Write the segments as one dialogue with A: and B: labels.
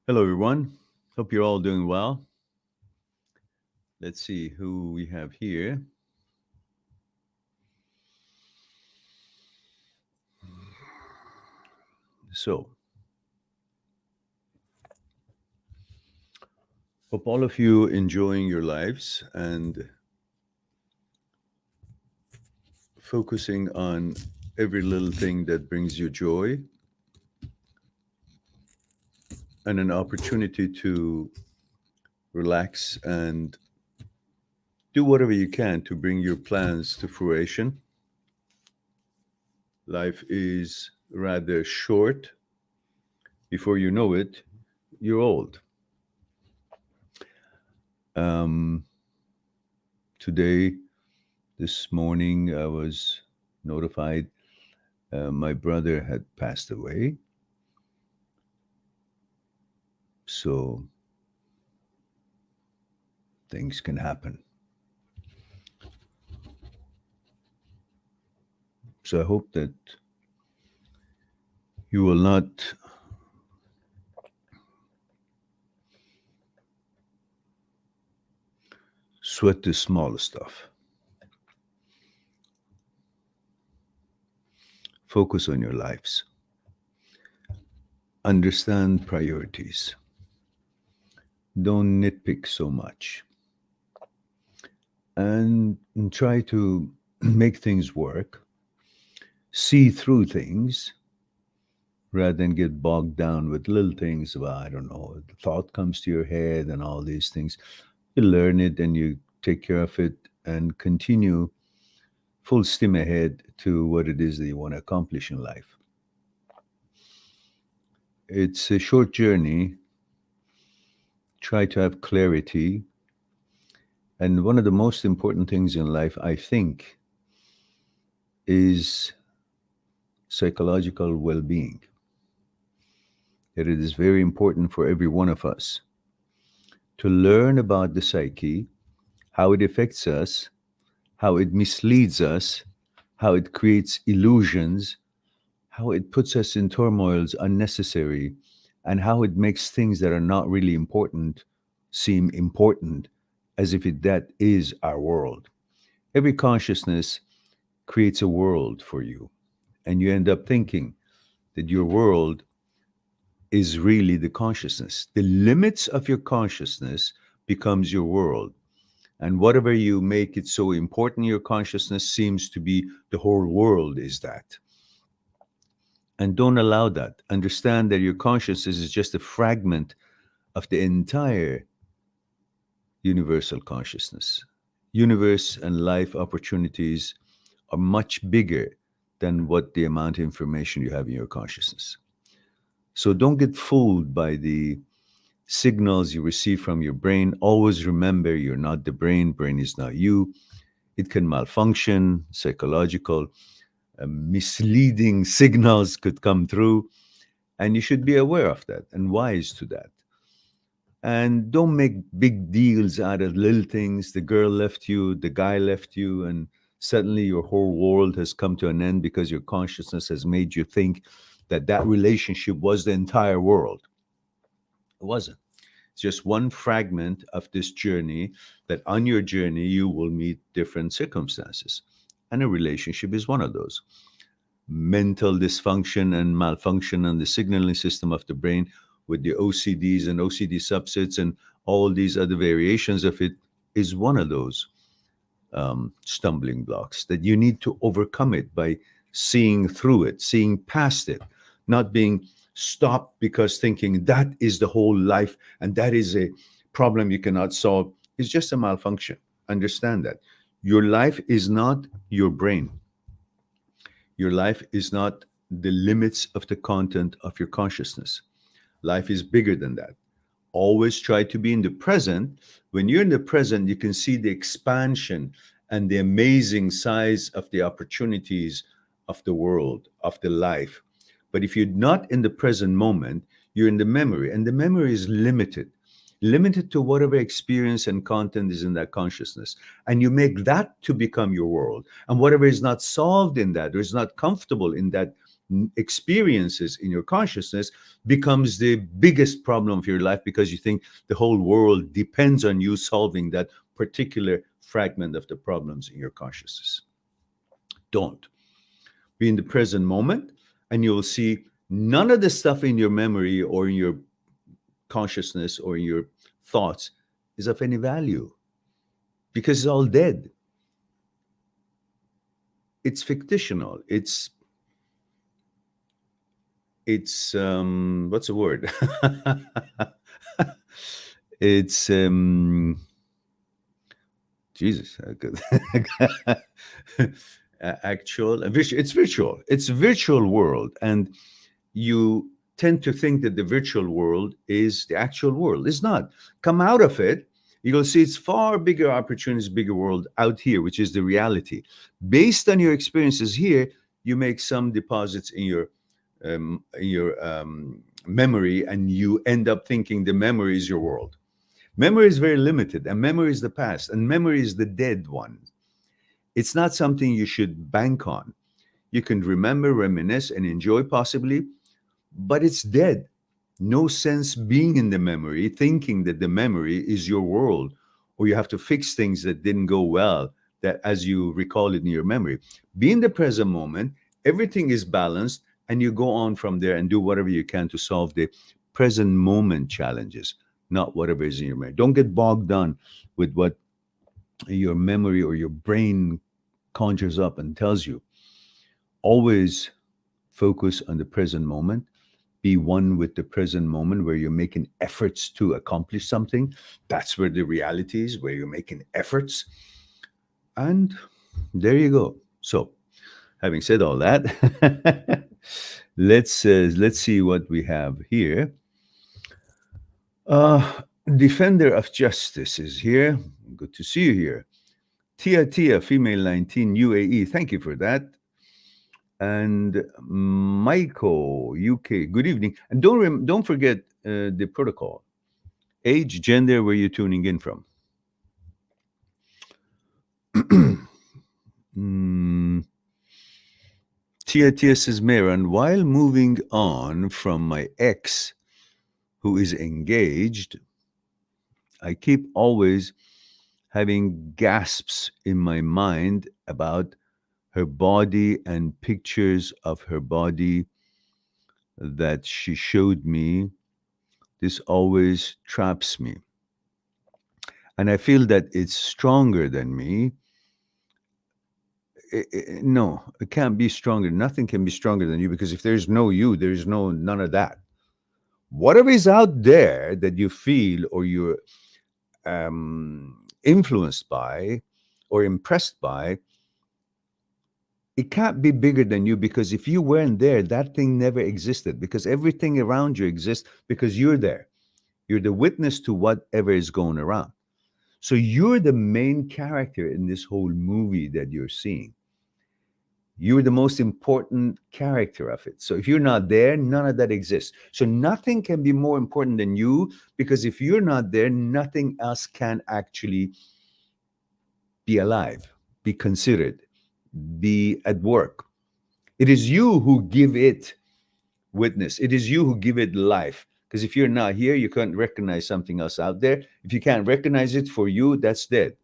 A: Hello, everyone. Hope you're all doing well. Let's see who we have here. So, hope all of you enjoying your lives and focusing on every little thing that brings you joy and an opportunity to relax and do whatever you can to bring your plans to fruition. Life is rather short. Before you know it, you're old. Um, Today, this morning, I was notified my brother had passed away. So things can happen. So I hope that you will not sweat the small stuff. Focus on your lives. Understand priorities. Don't nitpick so much. And try to make things work. See through things rather than get bogged down with little things. Well, I don't know, the thought comes to your head and all these things. You learn it and you take care of it and continue full steam ahead to what it is that you want to accomplish in life. It's a short journey. Try to have clarity. And one of the most important things in life, I think, is psychological well being. That it is very important for every one of us to learn about the psyche, how it affects us, how it misleads us, how it creates illusions, how it puts us in turmoils unnecessary, and how it makes things that are not really important seem important as if that is our world. Every consciousness creates a world for you, and you end up thinking that your world is really the consciousness. The limits of your consciousness becomes your world. And whatever you make it so important, your consciousness seems to be the whole world is that. And don't allow that. Understand that your consciousness is just a fragment of the entire universal consciousness. Universe and life opportunities are much bigger than what the amount of information you have in your consciousness. So don't get fooled by the signals you receive from your brain. Always remember you're not the brain. Brain is not you. It can malfunction, psychological, misleading signals could come through, and you should be aware of that and wise to that. And don't make big deals out of little things. The girl left you, the guy left you, and suddenly your whole world has come to an end because your consciousness has made you think that that relationship was the entire world. It wasn't. It's just one fragment of this journey, that on your journey you will meet different circumstances. And a relationship is one of those. Mental dysfunction and malfunction on the signaling system of the brain with the OCDs and OCD subsets and all these other variations of it is one of those stumbling blocks that you need to overcome it by seeing through it, seeing past it, not being stop because thinking that is the whole life and that is a problem you cannot solve. It's just a malfunction. Understand that. Your life is not your brain. Your life is not the limits of the content of your consciousness. Life is bigger than that. Always try to be in the present. When you're in the present, you can see the expansion and the amazing size of the opportunities of the world, of the life. But if you're not in the present moment, you're in the memory, and the memory is limited, limited to whatever experience and content is in that consciousness. And you make that to become your world. And whatever is not solved in that, or is not comfortable in that experiences in your consciousness, becomes the biggest problem of your life, because you think the whole world depends on you solving that particular fragment of the problems in your consciousness. Don't. Be in the present moment, and you'll see none of the stuff in your memory or in your consciousness or in your thoughts is of any value, because it's all dead. It's fictional. It's what's the word? It's Jesus. Actual and visual. It's virtual. It's a virtual world, and you tend to think that the virtual world is the actual world. It's not. Come out of it. You'll see it's far bigger opportunities, bigger world out here, which is the reality. Based on your experiences here, you make some deposits in your memory, and you end up thinking the memory is your world. Memory is very limited, and memory is the past, and memory is the dead one. It's not something you should bank on. You can remember, reminisce, and enjoy possibly, but it's dead. No sense being in the memory, thinking that the memory is your world, or you have to fix things that didn't go well, that as you recall it in your memory. Be in the present moment, everything is balanced, and you go on from there and do whatever you can to solve the present moment challenges, not whatever is in your memory. Don't get bogged down with what your memory or your brain conjures up and tells you. Always focus on the present moment. Be one with the present moment, where you're making efforts to accomplish something. That's where the reality is, where you're making efforts. And there you go. So, having said all that, let's see what we have here. Defender of Justice is here. Good to see you here. Tia, female 19, UAE. Thank you for that. And Michael, UK. Good evening. And don't forget the protocol: age, gender, where you're tuning in from. Tia says, Meran, while moving on from my ex, who is engaged, I keep always having gasps in my mind about her body and pictures of her body that she showed me. This always traps me. And I feel that it's stronger than me. No, it can't be stronger. Nothing can be stronger than you, because if there's no you, there's none of that. Whatever is out there that you feel or you're influenced by or impressed by, it can't be bigger than you, because if you weren't there, that thing never existed, because everything around you exists because you're there. You're the witness to whatever is going around. So you're the main character in this whole movie that you're seeing. You're the most important character of it. So if you're not there, none of that exists. So nothing can be more important than you, because if you're not there, nothing else can actually be alive, be considered, be at work. It is you who give it witness. It is you who give it life. Because if you're not here, you can't recognize something else out there. If you can't recognize it for you, that's dead.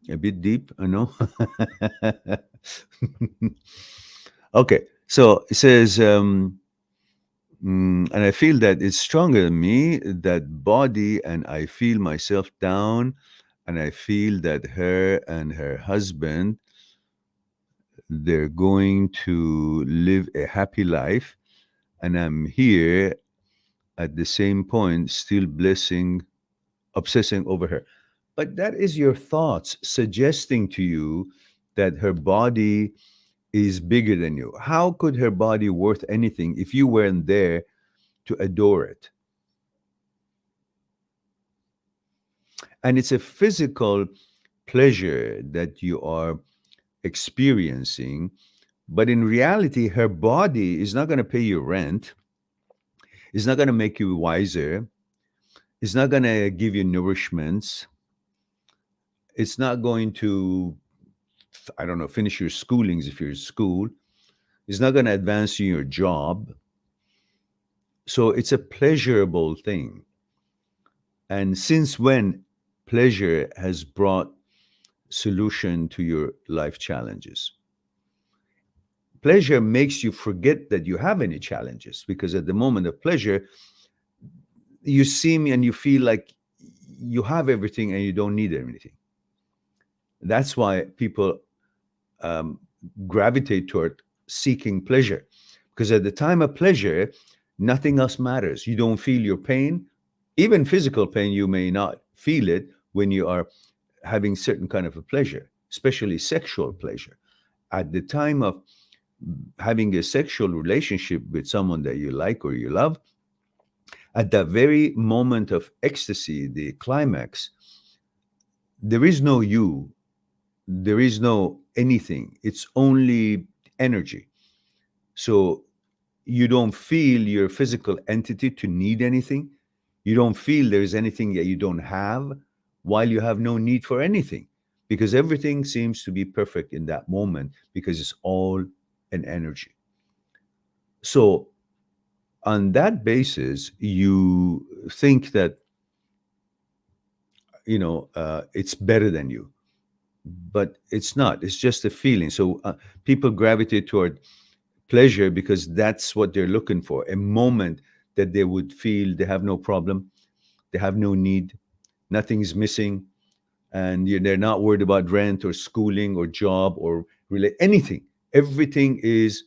A: A bit deep, I know. Okay, so it says, and I feel that it's stronger than me, that body, and I feel myself down, and I feel that her and her husband, they're going to live a happy life, and I'm here at the same point still blessing, obsessing over her. But that is your thoughts suggesting to you that her body is bigger than you. How could her body worth anything if you weren't there to adore it? And it's a physical pleasure that you are experiencing, but in reality, her body is not going to pay you rent, it's not going to make you wiser, it's not going to give you nourishments, it's not going to, I don't know, finish your schoolings if you're in school, it's not going to advance you in your job. So it's a pleasurable thing. And since when pleasure has brought solution to your life challenges? Pleasure makes you forget that you have any challenges, because at the moment of pleasure, you see me and you feel like you have everything and you don't need anything. That's why people um, gravitate toward seeking pleasure, because at the time of pleasure, nothing else matters. You don't feel your pain, even physical pain. You may not feel it when you are having certain kind of a pleasure, especially sexual pleasure. At the time of having a sexual relationship with someone that you like or you love, at that very moment of ecstasy, the climax, there is no you, there is no anything. It's only energy. So you don't feel your physical entity to need anything. You don't feel there's anything that you don't have, while you have no need for anything, because everything seems to be perfect in that moment because it's all an energy. So on that basis, you think that it's better than you, but it's not. It's just a feeling. So people gravitate toward pleasure because that's what they're looking for, a moment that they would feel they have no problem, they have no need, nothing's missing, and they're not worried about rent or schooling or job or really anything. Everything is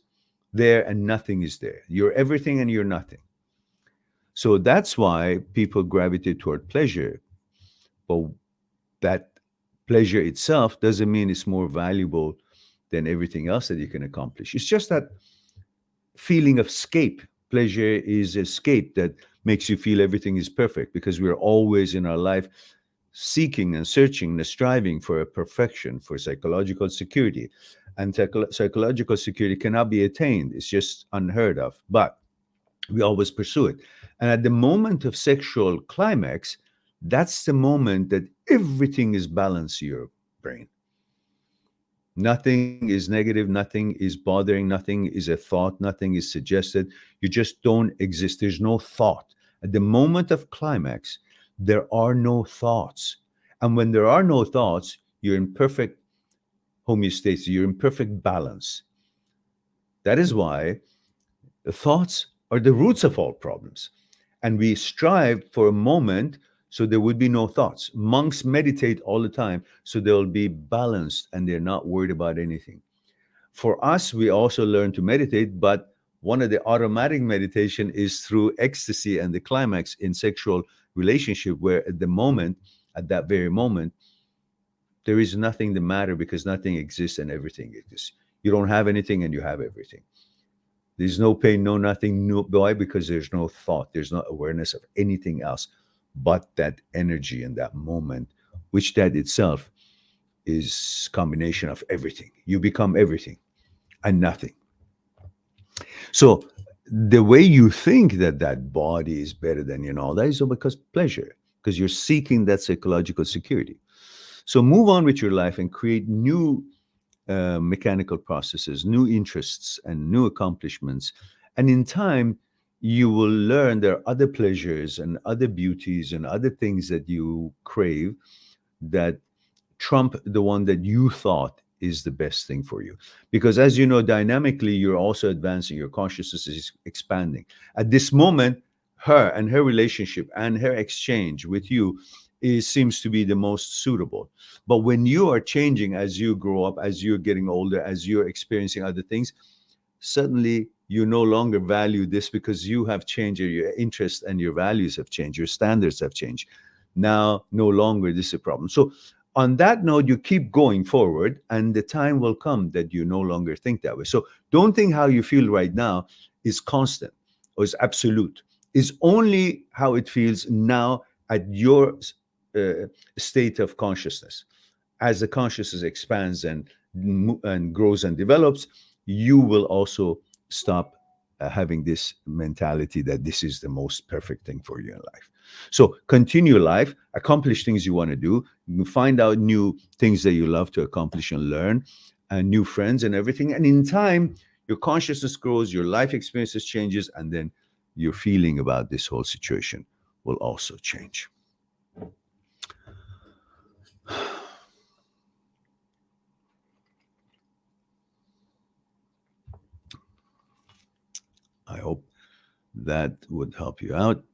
A: there and nothing is there. You're everything and you're nothing. So that's why people gravitate toward pleasure. But that pleasure itself doesn't mean it's more valuable than everything else that you can accomplish. It's just that feeling of escape. Pleasure is escape that makes you feel everything is perfect, because we're always in our life seeking and searching and striving for a perfection, for psychological security. And psychological security cannot be attained. It's just unheard of. But we always pursue it. And at the moment of sexual climax, that's the moment that everything is balanced in your brain. Nothing is negative, nothing is bothering, nothing is a thought, nothing is suggested. You just don't exist. There's no thought. At the moment of climax, there are no thoughts. And when there are no thoughts, you're in perfect homeostasis, you're in perfect balance. That is why the thoughts are the roots of all problems. And we strive for a moment so there would be no thoughts. Monks meditate all the time so they'll be balanced and they're not worried about anything. For us, we also learn to meditate, but one of the automatic meditation is through ecstasy and the climax in sexual relationship, where at the moment, at that very moment, there is nothing the matter, because nothing exists and everything exists. You don't have anything and you have everything. There's no pain, no nothing. No, why? Because there's no thought. There's no awareness of anything else but that energy in that moment, which that itself is combination of everything. You become everything and nothing. So the way you think that that body is better than you and all that is all because pleasure, because you're seeking that psychological security. So move on with your life and create new mechanical processes, new interests, and new accomplishments. And in time, you will learn there are other pleasures and other beauties and other things that you crave that trump the one that you thought is the best thing for you. Because as you know, dynamically, you're also advancing, your consciousness is expanding. At this moment, her and her relationship and her exchange with you seems to be the most suitable. But when you are changing as you grow up, as you're getting older, as you're experiencing other things, suddenly you no longer value this because you have changed, your interests and your values have changed, your standards have changed. Now, no longer this is a problem. So, on that note, you keep going forward, and the time will come that you no longer think that way. So, don't think how you feel right now is constant or is absolute. It's only how it feels now at your uh, state of consciousness. As the consciousness expands and grows and develops, you will also stop having this mentality that this is the most perfect thing for you in life. So continue life, accomplish things you want to do, find out new things that you love to accomplish and learn, and new friends and everything. And in time, your consciousness grows, your life experiences changes, and then your feeling about this whole situation will also change. I hope that would help you out.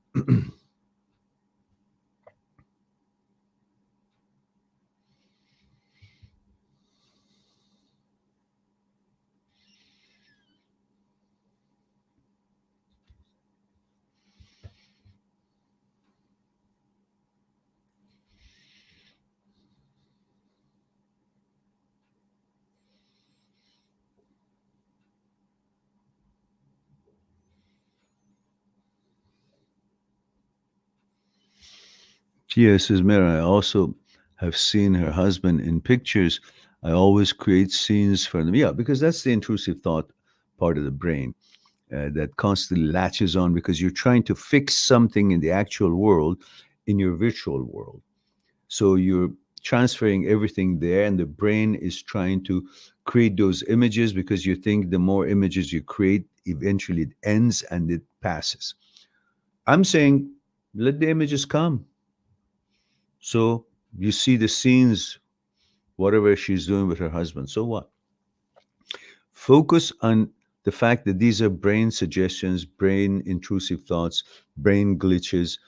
A: Yes, says Mira, I also have seen her husband in pictures. I always create scenes for them. Yeah, because that's the intrusive thought part of the brain that constantly latches on because you're trying to fix something in the actual world in your virtual world. So you're transferring everything there, and the brain is trying to create those images because you think the more images you create, eventually it ends and it passes. I'm saying let the images come. So you see the scenes, whatever she's doing with her husband. So what? Focus on the fact that these are brain suggestions, brain intrusive thoughts, brain glitches,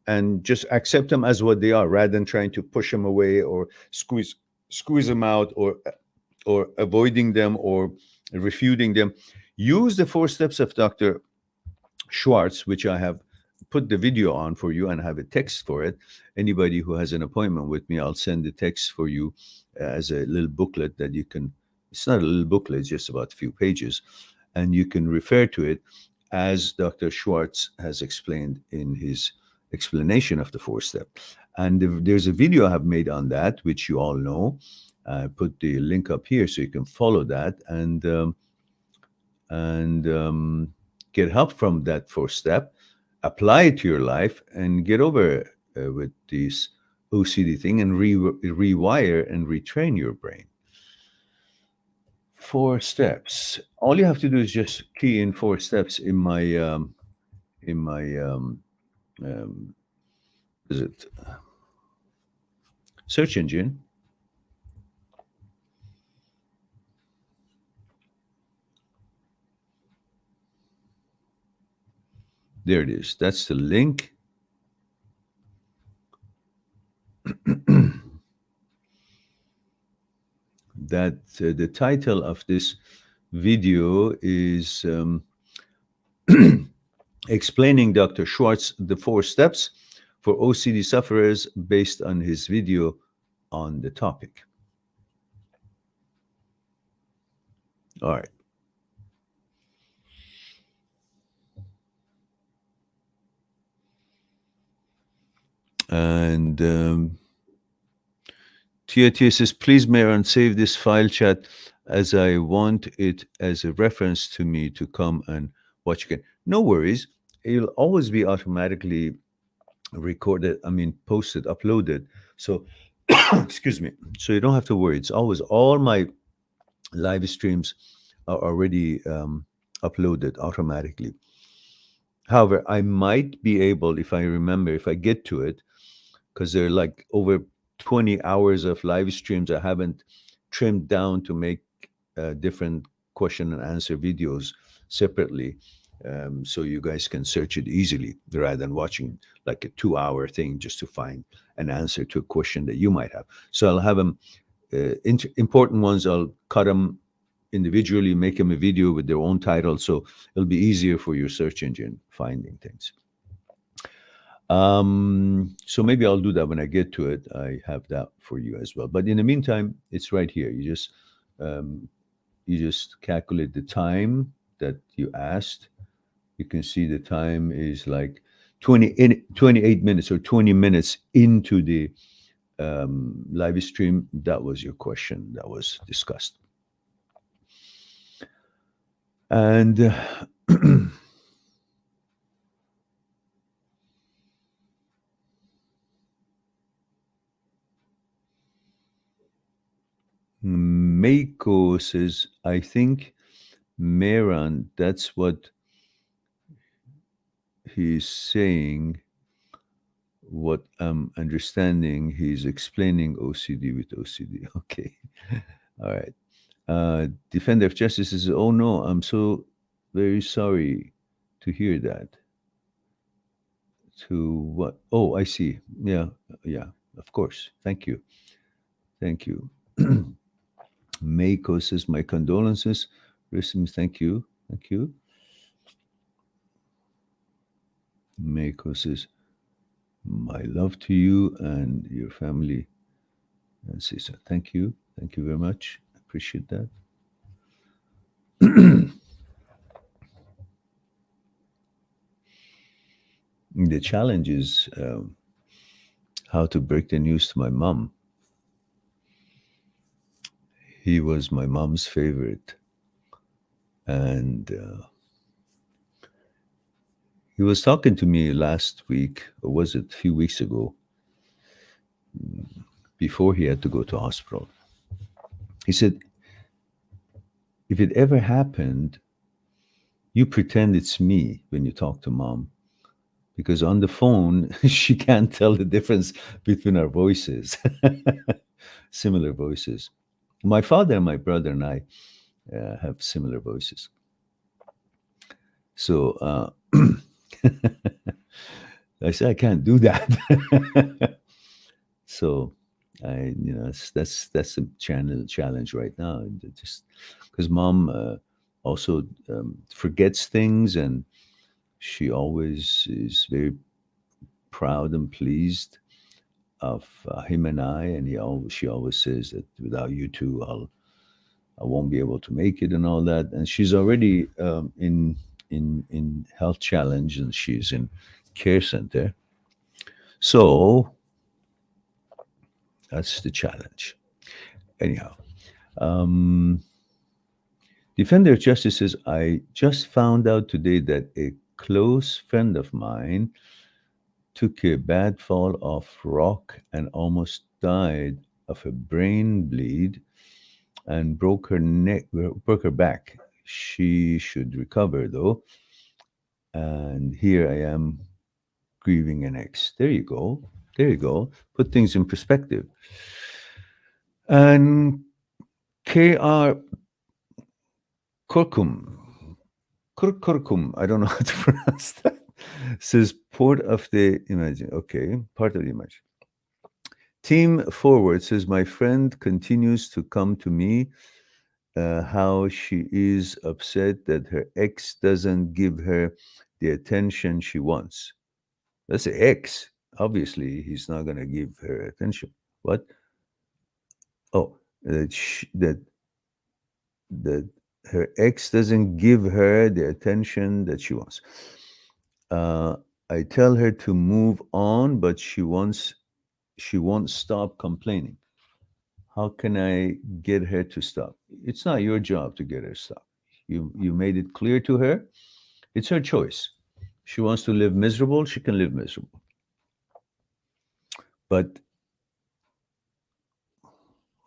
A: and just accept them as what they are rather than trying to push them away or squeeze them out or avoiding them or refuting them. Use the 4 steps of Dr. Schwartz, which I have put the video on for you and have a text for it. Anybody who has an appointment with me, I'll send the text for you as a little booklet that you can. It's not a little booklet, it's just about a few pages, and you can refer to it as Dr. Schwartz has explained in his explanation of the 4 step. And there's a video I have made on that, which you all know. I put the link up here so you can follow that and get help from that 4 step, apply it to your life, and get over with this OCD thing and rewire and retrain your brain. 4 steps. All you have to do is just key in 4 steps in my um, is it search engine. There it is. That's the link. That the title of this video is explaining Dr. Schwartz the 4 steps for OCD sufferers based on his video on the topic. All right. And Tia says, please, Mayor, save this file chat as I want it as a reference to me to come and watch again. No worries. It'll always be automatically recorded, posted, uploaded. So, excuse me. So you don't have to worry. It's always, all my live streams are already uploaded automatically. However, I might be able, if I remember, if I get to it, because there are like over 20 hours of live streams I haven't trimmed down to make different question and answer videos separately. so you guys can search it easily rather than watching like a 2 hour thing just to find an answer to a question that you might have. So I'll have them, important ones, I'll cut them individually, make them a video with their own title. So it'll be easier for your search engine finding things. So maybe I'll do that when I get to it. I have that for you as well. But in the meantime, it's right here. Um, you just calculate the time that you asked. You can see the time is like 28 minutes or 20 minutes into the live stream. That was your question that was discussed. And Meiko says, I think Meran, that's what he's saying. What I'm understanding, he's explaining OCD with OCD. Okay. All right. Defender of Justice says, oh no, I'm so very sorry to hear that. To what? Oh, I see. Yeah. Yeah. Of course. Thank you. Thank you. Meiko says, my condolences. Rissim, thank you. Thank you. Meiko says, my love to you and your family. And Cesar, thank you. Thank you very much. I appreciate that. The challenge is how to break the news to my mom. He was my mom's favorite. And he was talking to me last week, or was it a few weeks ago, before he had to go to hospital. He said, if it ever happened, you pretend it's me when you talk to mom, because on the phone, she can't tell the difference between our voices, similar voices. My father and my brother and I have similar voices. So I said, I can't do that. So that's a challenge right now. Just because mom also forgets things, and she always is very proud and pleased of him and I. And she always says that without you two, I won't be able to make it and all that. And she's already in health challenge, and she's in care center. So that's the challenge. Anyhow, um, Defender of Justice says, I just found out today that a close friend of mine took a bad fall off rock and almost died of a brain bleed and broke her back. She should recover though. And here I am grieving an ex. There you go. There you go. Put things in perspective. And KR Kurkum, Kurkum, I don't know how to pronounce that, says port of the imagine. Okay, part of the image. Team Forward says, my friend continues to come to me how she is upset that her ex doesn't give her the attention she wants. That's the ex. Obviously, he's not going to give her attention. What? Oh, that her ex doesn't give her the attention that she wants. Uh, I tell her to move on, but she won't stop complaining. How can I get her to stop? It's not your job to get her to stop. You made it clear to her. It's her choice. She wants to live miserable, she can live miserable. But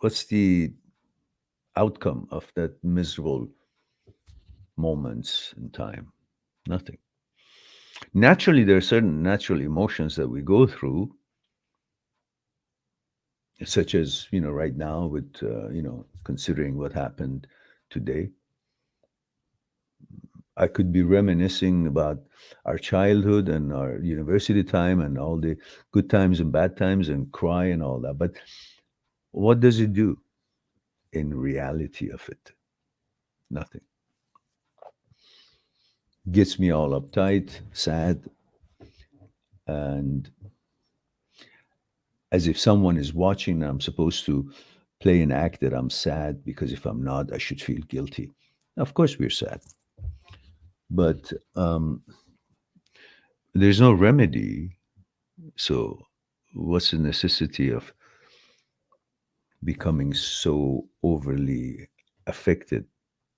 A: what's the outcome of that miserable moments in time? Nothing. Naturally, there are certain natural emotions that we go through, such as right now with considering what happened today. I could be reminiscing about our childhood and our university time and all the good times and bad times and cry and all that. But what does it do in reality of it? Nothing. Gets me all uptight, sad, and as if someone is watching and I'm supposed to play an act that I'm sad because if I'm not, I should feel guilty. Of course, we're sad, but there's no remedy. So, what's the necessity of becoming so overly affected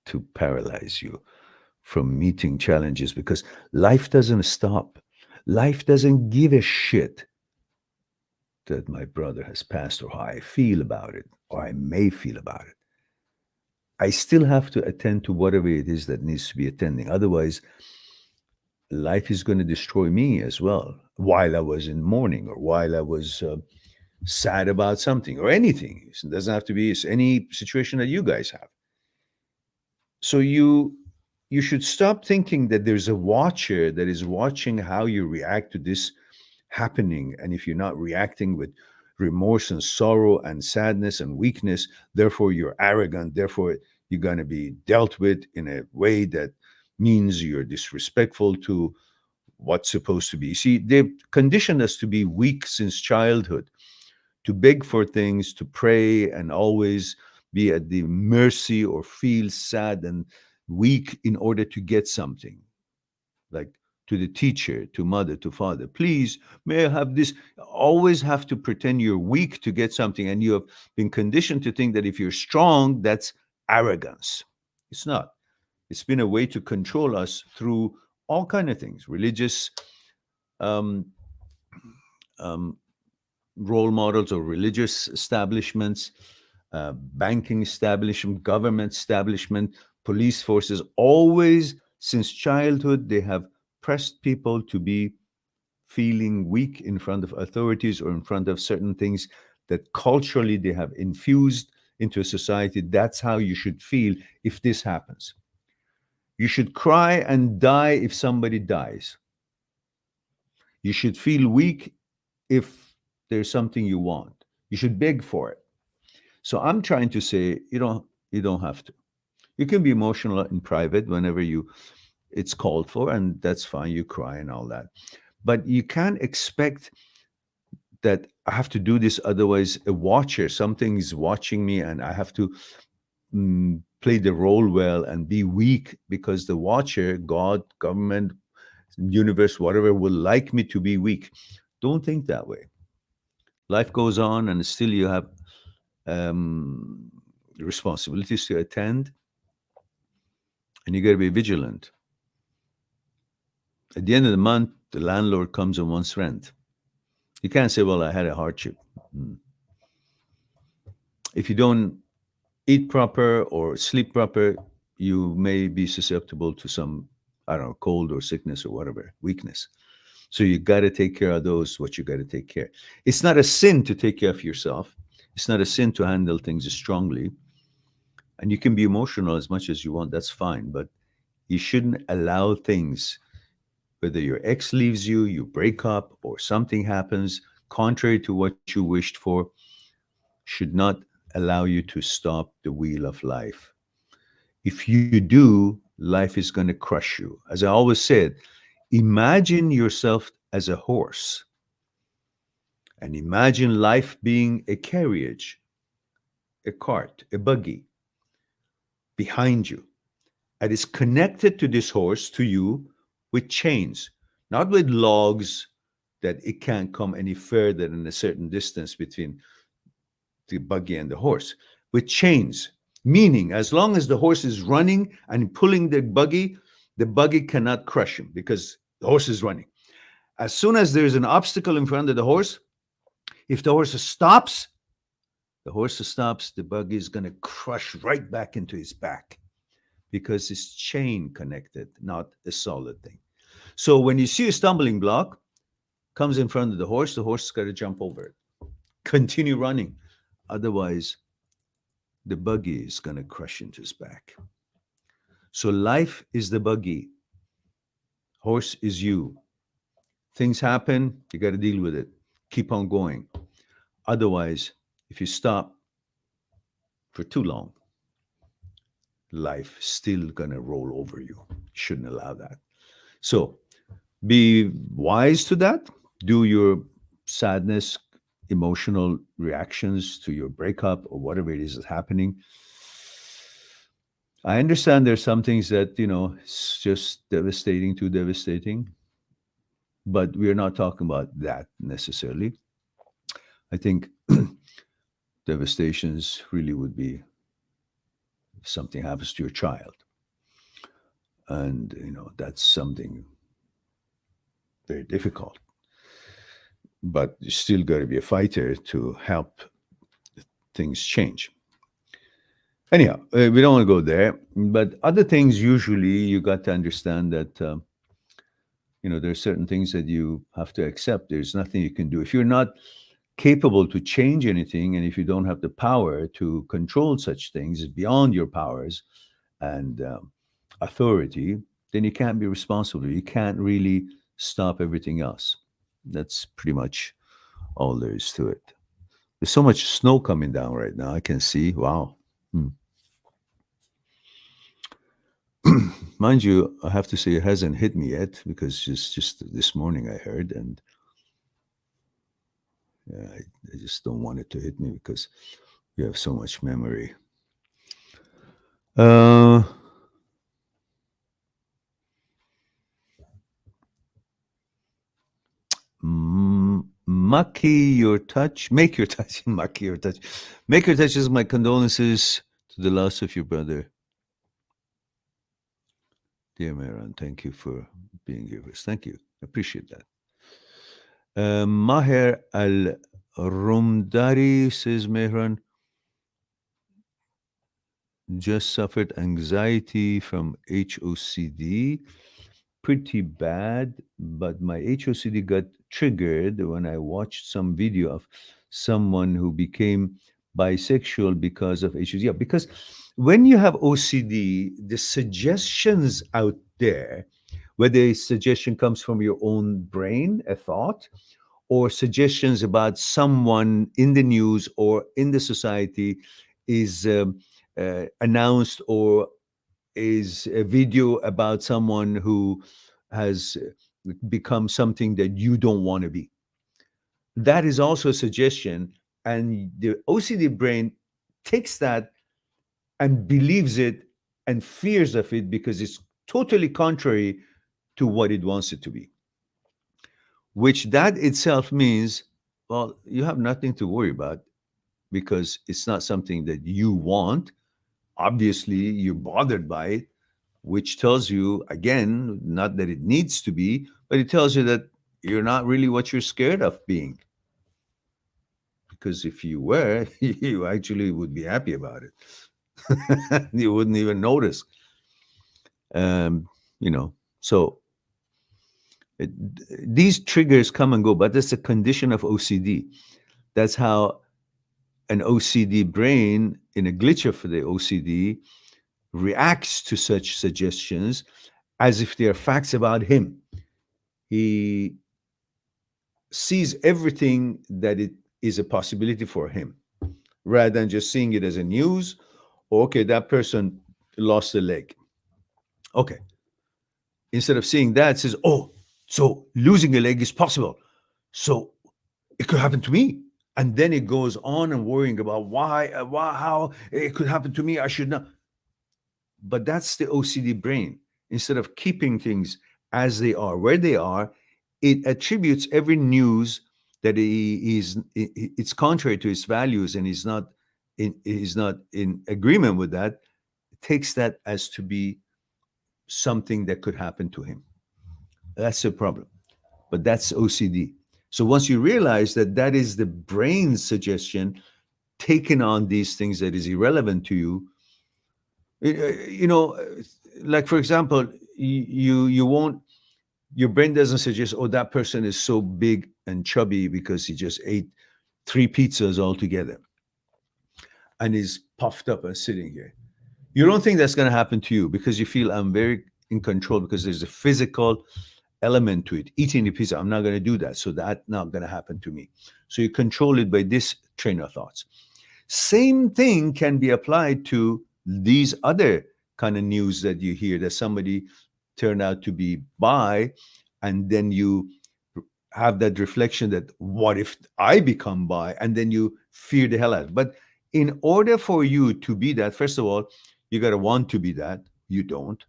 A: to paralyze you from meeting challenges? Because life doesn't stop. Life doesn't give a shit that my brother has passed or how I feel about it or I may feel about it. I still have to attend to whatever it is that needs to be attending. Otherwise, life is going to destroy me as well while I was in mourning or while I was sad about something or anything. It doesn't have to be any situation that you guys have. So you should stop thinking that there's a watcher that is watching how you react to this happening, and if you're not reacting with remorse and sorrow and sadness and weakness, therefore you're arrogant, therefore you're going to be dealt with in a way that means you're disrespectful to what's supposed to be. See, they've conditioned us to be weak since childhood, to beg for things, to pray, and always be at the mercy or feel sad and weak in order to get something. Like to the teacher, to mother, to father, please, may I have this? Always have to pretend you're weak to get something. And you have been conditioned to think that if you're strong, that's arrogance. It's not. It's been a way to control us through all kind of things, religious um, um, role models or religious establishments, banking establishment, government establishment, police forces. Always since childhood, they have pressed people to be feeling weak in front of authorities or in front of certain things that culturally they have infused into a society. That's how you should feel if this happens. You should cry and die if somebody dies. You should feel weak if there's something you want. You should beg for it. So I'm trying to say you don't have to. You can be emotional in private whenever you it's called for, and that's fine. You cry and all that. But you can't expect that I have to do this, otherwise a watcher, something is watching me, and I have to play the role well and be weak because the watcher, God, government, universe, whatever, will like me to be weak. Don't think that way. Life goes on, and still you have um, responsibilities to attend, and you got to be vigilant. At the end of the month, the landlord comes and wants rent. You can't say, "Well, I had a hardship." Mm. If you don't eat proper or sleep proper, you may be susceptible to some, I don't know, cold or sickness or whatever, weakness. So you got to take care of those, what you got to take care. It's not a sin to take care of yourself. It's not a sin to handle things strongly. And you can be emotional as much as you want. That's fine. But you shouldn't allow things, whether your ex leaves you, you break up, or something happens contrary to what you wished for, should not allow you to stop the wheel of life. If you do, life is going to crush you. As I always said, imagine yourself as a horse and imagine life being a carriage, a cart, a buggy behind you. And it's connected to this horse, to you, with chains, not with logs that it can't come any further than a certain distance between the buggy and the horse, with chains. Meaning, as long as the horse is running and pulling the buggy cannot crush him because the horse is running. As soon as there's an obstacle in front of the horse, if the horse stops, the buggy is going to crush right back into his back because it's chain connected, not a solid thing. So when you see a stumbling block comes in front of the horse has got to jump over it, continue running. Otherwise, the buggy is going to crush into his back. So life is the buggy, horse is you. Things happen, you got to deal with it. Keep on going. Otherwise, if you stop for too long, life still gonna roll over you. Shouldn't allow that. So be wise to that. Do your sadness, emotional reactions to your breakup or whatever it is that's happening. I understand there's some things that, it's just devastating, too devastating, but we're not talking about that necessarily. I think devastations really would be if something happens to your child. And, that's something very difficult. But you still got to be a fighter to help things change. Anyhow, we don't want to go there. But other things, usually, you got to understand that, there's certain things that you have to accept. There's nothing you can do. If you're not capable to change anything, and if you don't have the power to control such things beyond your powers and authority, then you can't be responsible. You can't really stop everything else. That's pretty much all there is to it. There's so much snow coming down right now. I can see. Wow. Hmm. Mind you, I have to say it hasn't hit me yet because it's just this morning I heard, and yeah, I just don't want it to hit me because we have so much memory. Uh, Maki your touch, make your touch, Maki your touch, make your touch is my condolences to the loss of your brother. Dear Mehran, thank you for being here with us. Thank you. Appreciate that. Maher Al Rumdari says, Mehran just suffered anxiety from HOCD. Pretty bad, but my HOCD got triggered when I watched some video of someone who became bisexual because of HOCD. Yeah, because when you have OCD, the suggestions out there, whether a suggestion comes from your own brain, a thought, or suggestions about someone in the news or in the society is announced, or is a video about someone who has become something that you don't want to be. That is also a suggestion. And the OCD brain takes that and believes it and fears of it because it's totally contrary to what it wants it to be, which that itself means, well, you have nothing to worry about because it's not something that you want. Obviously, you're bothered by it, which tells you, again, not that it needs to be, but it tells you that you're not really what you're scared of being. Because if you were, you actually would be happy about it. You wouldn't even notice. Um, so it, these triggers come and go, but that's a condition of OCD. That's how an OCD brain, in a glitch of the OCD, reacts to such suggestions as if they are facts about him. He sees everything that it is a possibility for him rather than just seeing it as a news. Okay, that person lost a leg. Okay. Instead of seeing that, it says, oh, so losing a leg is possible. So it could happen to me. And then it goes on and worrying about why, how it could happen to me. I should not. But that's the OCD brain. Instead of keeping things as they are, where they are, it attributes every news that it's contrary to his values, and he's not in agreement with that. Takes that as to be something that could happen to him. That's a problem. But that's OCD. So once you realize that that is the brain's suggestion taking on these things that is irrelevant to you, you know, like for example, you won't, your brain doesn't suggest, oh, that person is so big and chubby because he just ate 3 pizzas altogether and is puffed up and sitting here. You don't think that's going to happen to you because you feel I'm very in control because there's a physical element to it. Eating the pizza, I'm not going to do that. So that's not going to happen to me. So you control it by this train of thoughts. Same thing can be applied to these other kind of news that you hear that somebody turned out to be bi, and then you have that reflection that what if I become bi, and then you fear the hell out. But in order for you to be that, first of all, you got to want to be that. You don't.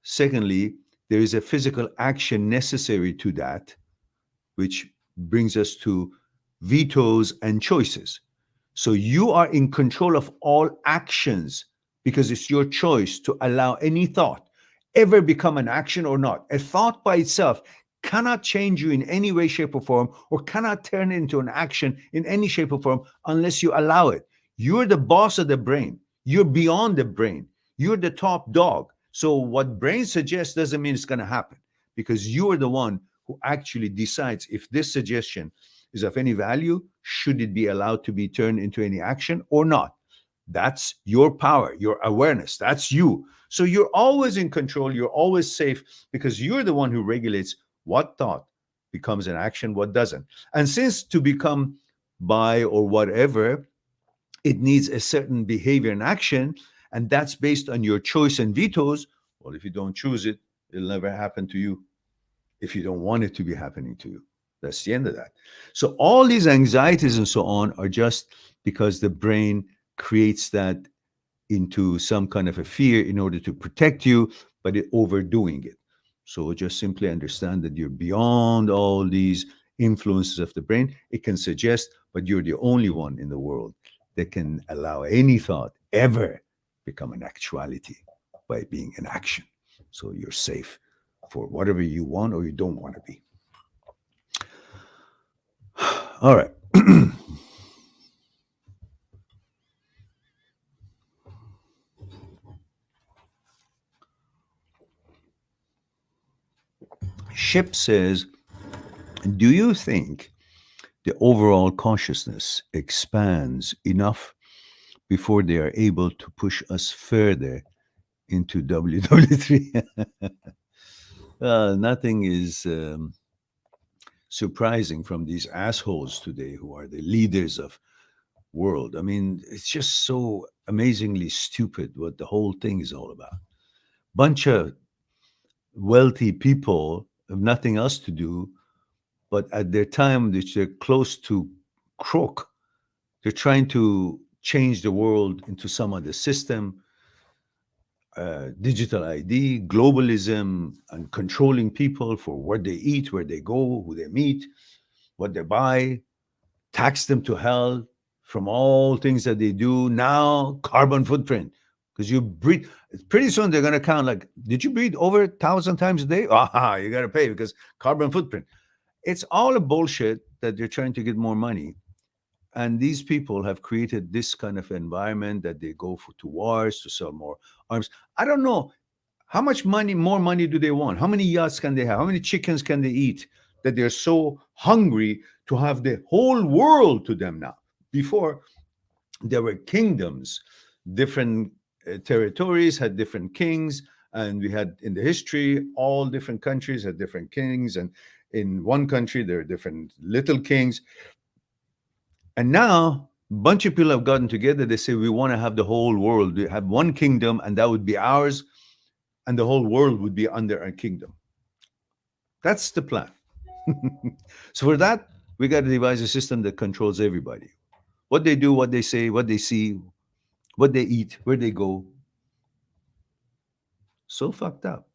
A: Secondly, there is a physical action necessary to that, which brings us to vetoes and choices. So you are in control of all actions because it's your choice to allow any thought ever become an action or not. A thought by itself cannot change you in any way, shape, or form, or cannot turn into an action in any shape or form unless you allow it. You're the boss of the brain. You're beyond the brain. You're the top dog. So what brain suggests doesn't mean it's going to happen because you are the one who actually decides if this suggestion is of any value, should it be allowed to be turned into any action or not. That's your power, your awareness. That's you. So you're always in control. You're always safe because you're the one who regulates what thought becomes an action, what doesn't. And since to become bi or whatever, it needs a certain behavior and action, and that's based on your choice and vetoes. Well, if you don't choose it, it'll never happen to you if you don't want it to be happening to you. That's the end of that. So all these anxieties and so on are just because the brain creates that into some kind of a fear in order to protect you, but it overdoing it. So just simply understand that you're beyond all these influences of the brain. It can suggest, but you're the only one in the world that can allow any thought ever become an actuality by being an action. So you're safe for whatever you want or you don't want to be. All right. Ship says, do you think the overall consciousness expands enough before they are able to push us further into WW3? Nothing is surprising from these assholes today who are the leaders of world. I mean, it's just so amazingly stupid what the whole thing is all about. Bunch of wealthy people have nothing else to do, but at their time, which they're close to croak, they're trying to change the world into some other system, digital ID, globalism, and controlling people for what they eat, where they go, who they meet, what they buy, tax them to hell from all things that they do. Now, carbon footprint. Because you breathe, pretty soon they're going to count like, did you breathe over 1,000 times a day? Ah, you got to pay because carbon footprint. It's all a bullshit that they're trying to get more money. And these people have created this kind of environment that they go to wars to sell more arms. I don't know how much money, more money do they want? How many yachts can they have? How many chickens can they eat that they're so hungry to have the whole world to them now? Before, there were kingdoms, different territories had different kings, and we had in the history all different countries had different kings, and in one country there are different little kings. And now a bunch of people have gotten together. They say we want to have the whole world. We have one kingdom, and that would be ours, and the whole world would be under our kingdom. That's the plan. So for that, we got to devise a system that controls everybody. What they do, what they say, what they see, what they eat, where they go. So fucked up.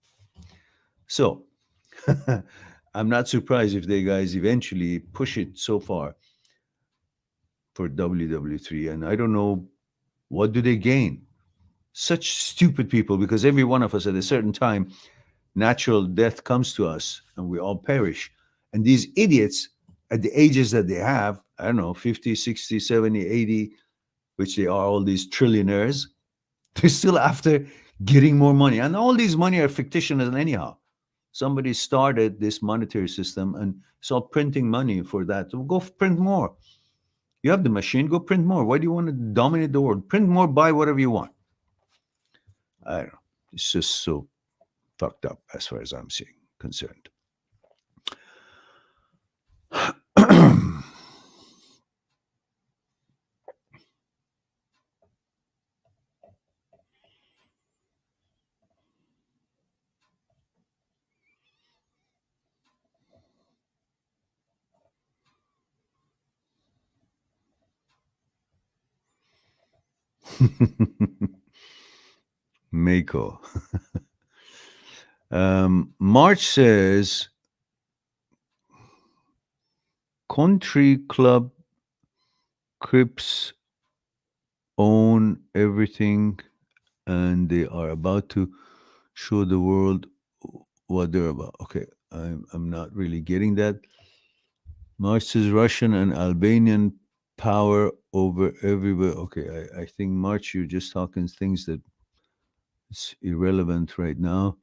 A: So I'm not surprised if they guys eventually push it so far for WW3. And I don't know what do they gain. Such stupid people, because every one of us at a certain time, natural death comes to us and we all perish. And these idiots at the ages that they have, I don't know, 50, 60, 70, 80, which they are all these trillionaires, they're still after getting more money. And all these money are fictitious anyhow. Somebody started this monetary system and saw printing money for that. So go print more. You have the machine, go print more. Why do you want to dominate the world? Print more, buy whatever you want. I don't know. It's just so fucked up as far as I'm seeing concerned. Mako. March says country club Crips own everything and they are about to show the world what they're about. Okay, I'm not really getting that. March says Russian and Albanian power over everywhere. Okay, I think March, you're just talking things that it's irrelevant right now.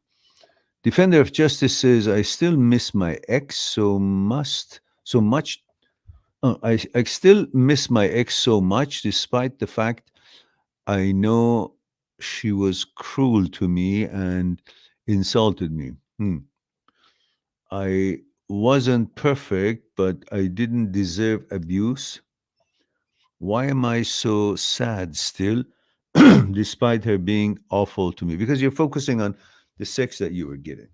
A: Defender of Justice says, I still miss my ex so much. I still miss my ex so much, despite the fact I know she was cruel to me and insulted me. I wasn't perfect, but I didn't deserve abuse. Why am I so sad still, despite her being awful to me? Because you're focusing on the sex that you were getting.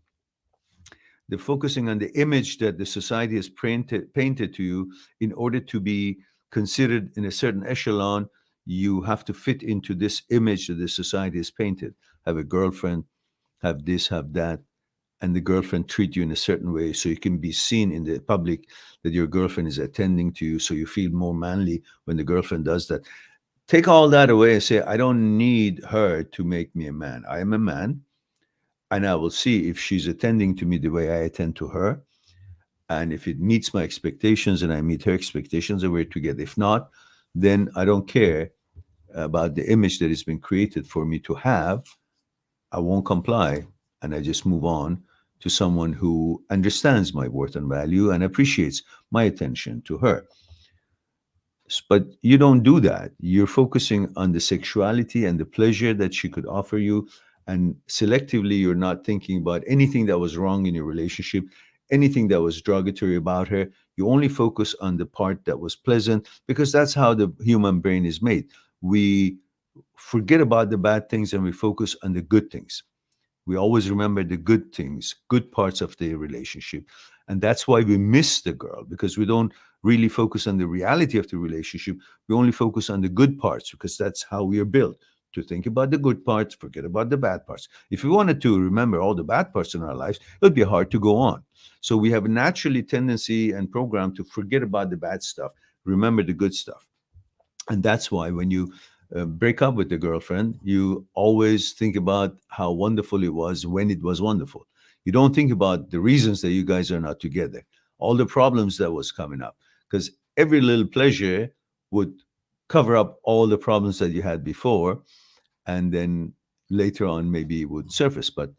A: They're focusing on the image that the society has painted to you. In order to be considered in a certain echelon, you have to fit into this image that the society has painted. Have a girlfriend, have this, have that, and the girlfriend treat you in a certain way so you can be seen in the public that your girlfriend is attending to you, so you feel more manly when the girlfriend does that. Take all that away and say, I don't need her to make me a man. I am a man, and I will see if she's attending to me the way I attend to her. And if it meets my expectations and I meet her expectations, then we're together. If not, then I don't care about the image that has been created for me to have. I won't comply, and I just move on to someone who understands my worth and value and appreciates my attention to her. But you don't do that. You're focusing on the sexuality and the pleasure that she could offer you. And selectively, you're not thinking about anything that was wrong in your relationship, anything that was derogatory about her. You only focus on the part that was pleasant because that's how the human brain is made. We forget about the bad things and we focus on the good things. We always remember the good things, good parts of the relationship. And that's why we miss the girl, because we don't really focus on the reality of the relationship. We only focus on the good parts because that's how we are built, to think about the good parts, forget about the bad parts. If we wanted to remember all the bad parts in our lives, it would be hard to go on. So we have a naturally tendency and program to forget about the bad stuff, remember the good stuff. And that's why when you break up with the girlfriend, you always think about how wonderful it was when it was wonderful. You don't think about the reasons that you guys are not together, all the problems that was coming up, because every little pleasure would cover up all the problems that you had before, and then later on maybe it would surface. But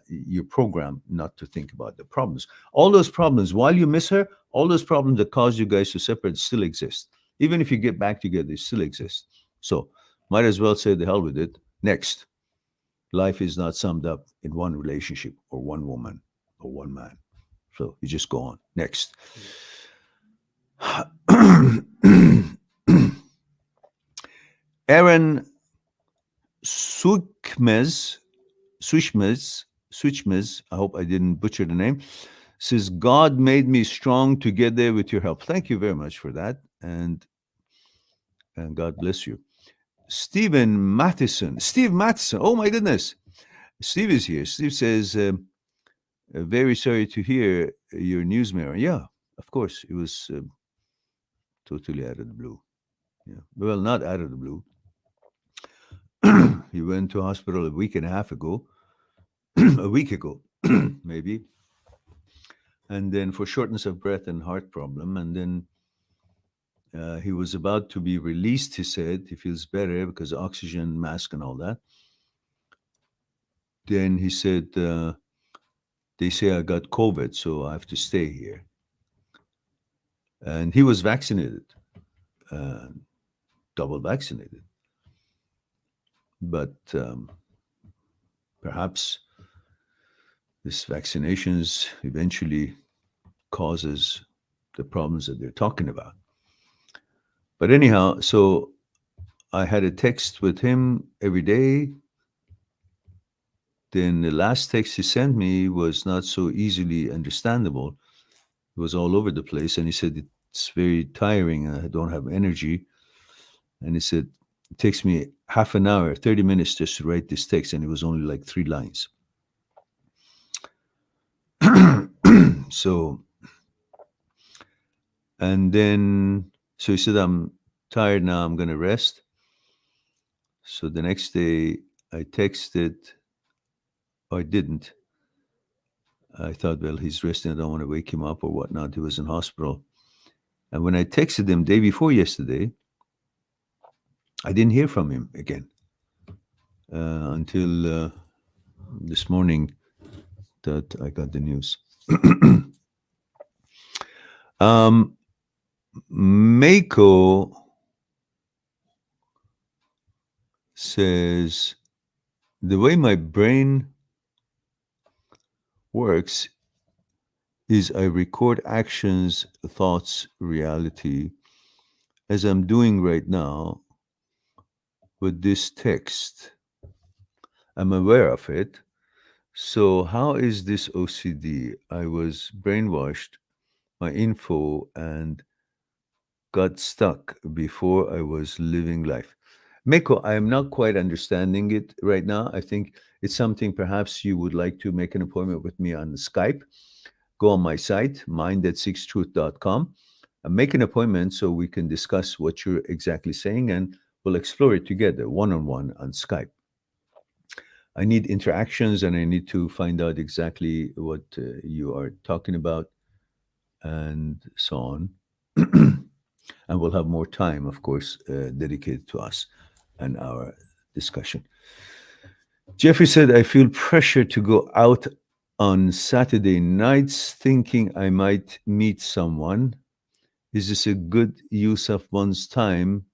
A: you're programmed not to think about the problems. All those problems, while you miss her, all those problems that caused you guys to separate still exist. Even if you get back together, they still exist. So might as well say the hell with it. Next, life is not summed up in one relationship or one woman or one man. So you just go on. Next. Aaron Sukmez, Switchmez, I hope I didn't butcher the name, says, God made me strong together with your help. Thank you very much for that. And God bless you. Steve Matheson. Oh my goodness. Steve is here. Steve says, very sorry to hear your news, Mary. Yeah, of course. It was totally out of the blue. Yeah. Well, not out of the blue. He went to hospital a week and a half ago, a week ago, maybe. And then for shortness of breath and heart problem. And then he was about to be released, he said. He feels better because oxygen mask and all that. Then he said, they say I got COVID, so I have to stay here. And he was vaccinated, uh, double vaccinated. But Perhaps this vaccinations eventually causes the problems that they're talking about. But anyhow, so I had a text with him every day. Then the last text he sent me was not so easily understandable. It was all over the place. And he said, it's very tiring. I don't have energy. And he said, it takes me half an hour, 30 minutes just to write this text. And it was only like 3 lines. So, and then, so he said, I'm tired now. I'm going to rest. So the next day I texted, or I didn't. I thought, well, he's resting. I don't want to wake him up or whatnot. He was in hospital. And when I texted him day before yesterday, I didn't hear from him again until this morning that I got the news. Mako says, the way my brain works is I record actions, thoughts, reality, as I'm doing right now with this text. I'm aware of it. So, how is this OCD? I was brainwashed, my info, and got stuck before I was living life. Meko, I am not quite understanding it right now. I think it's something perhaps you would like to make an appointment with me on Skype. Go on my site, mind@sixtruth.com, and make an appointment so we can discuss what you're exactly saying and we'll explore it together, one on Skype. I need interactions and I need to find out exactly what you are talking about and so on. And we'll have more time, of course, dedicated to us and our discussion. Jeffrey said, I feel pressure to go out on Saturday nights thinking I might meet someone. Is this a good use of one's time?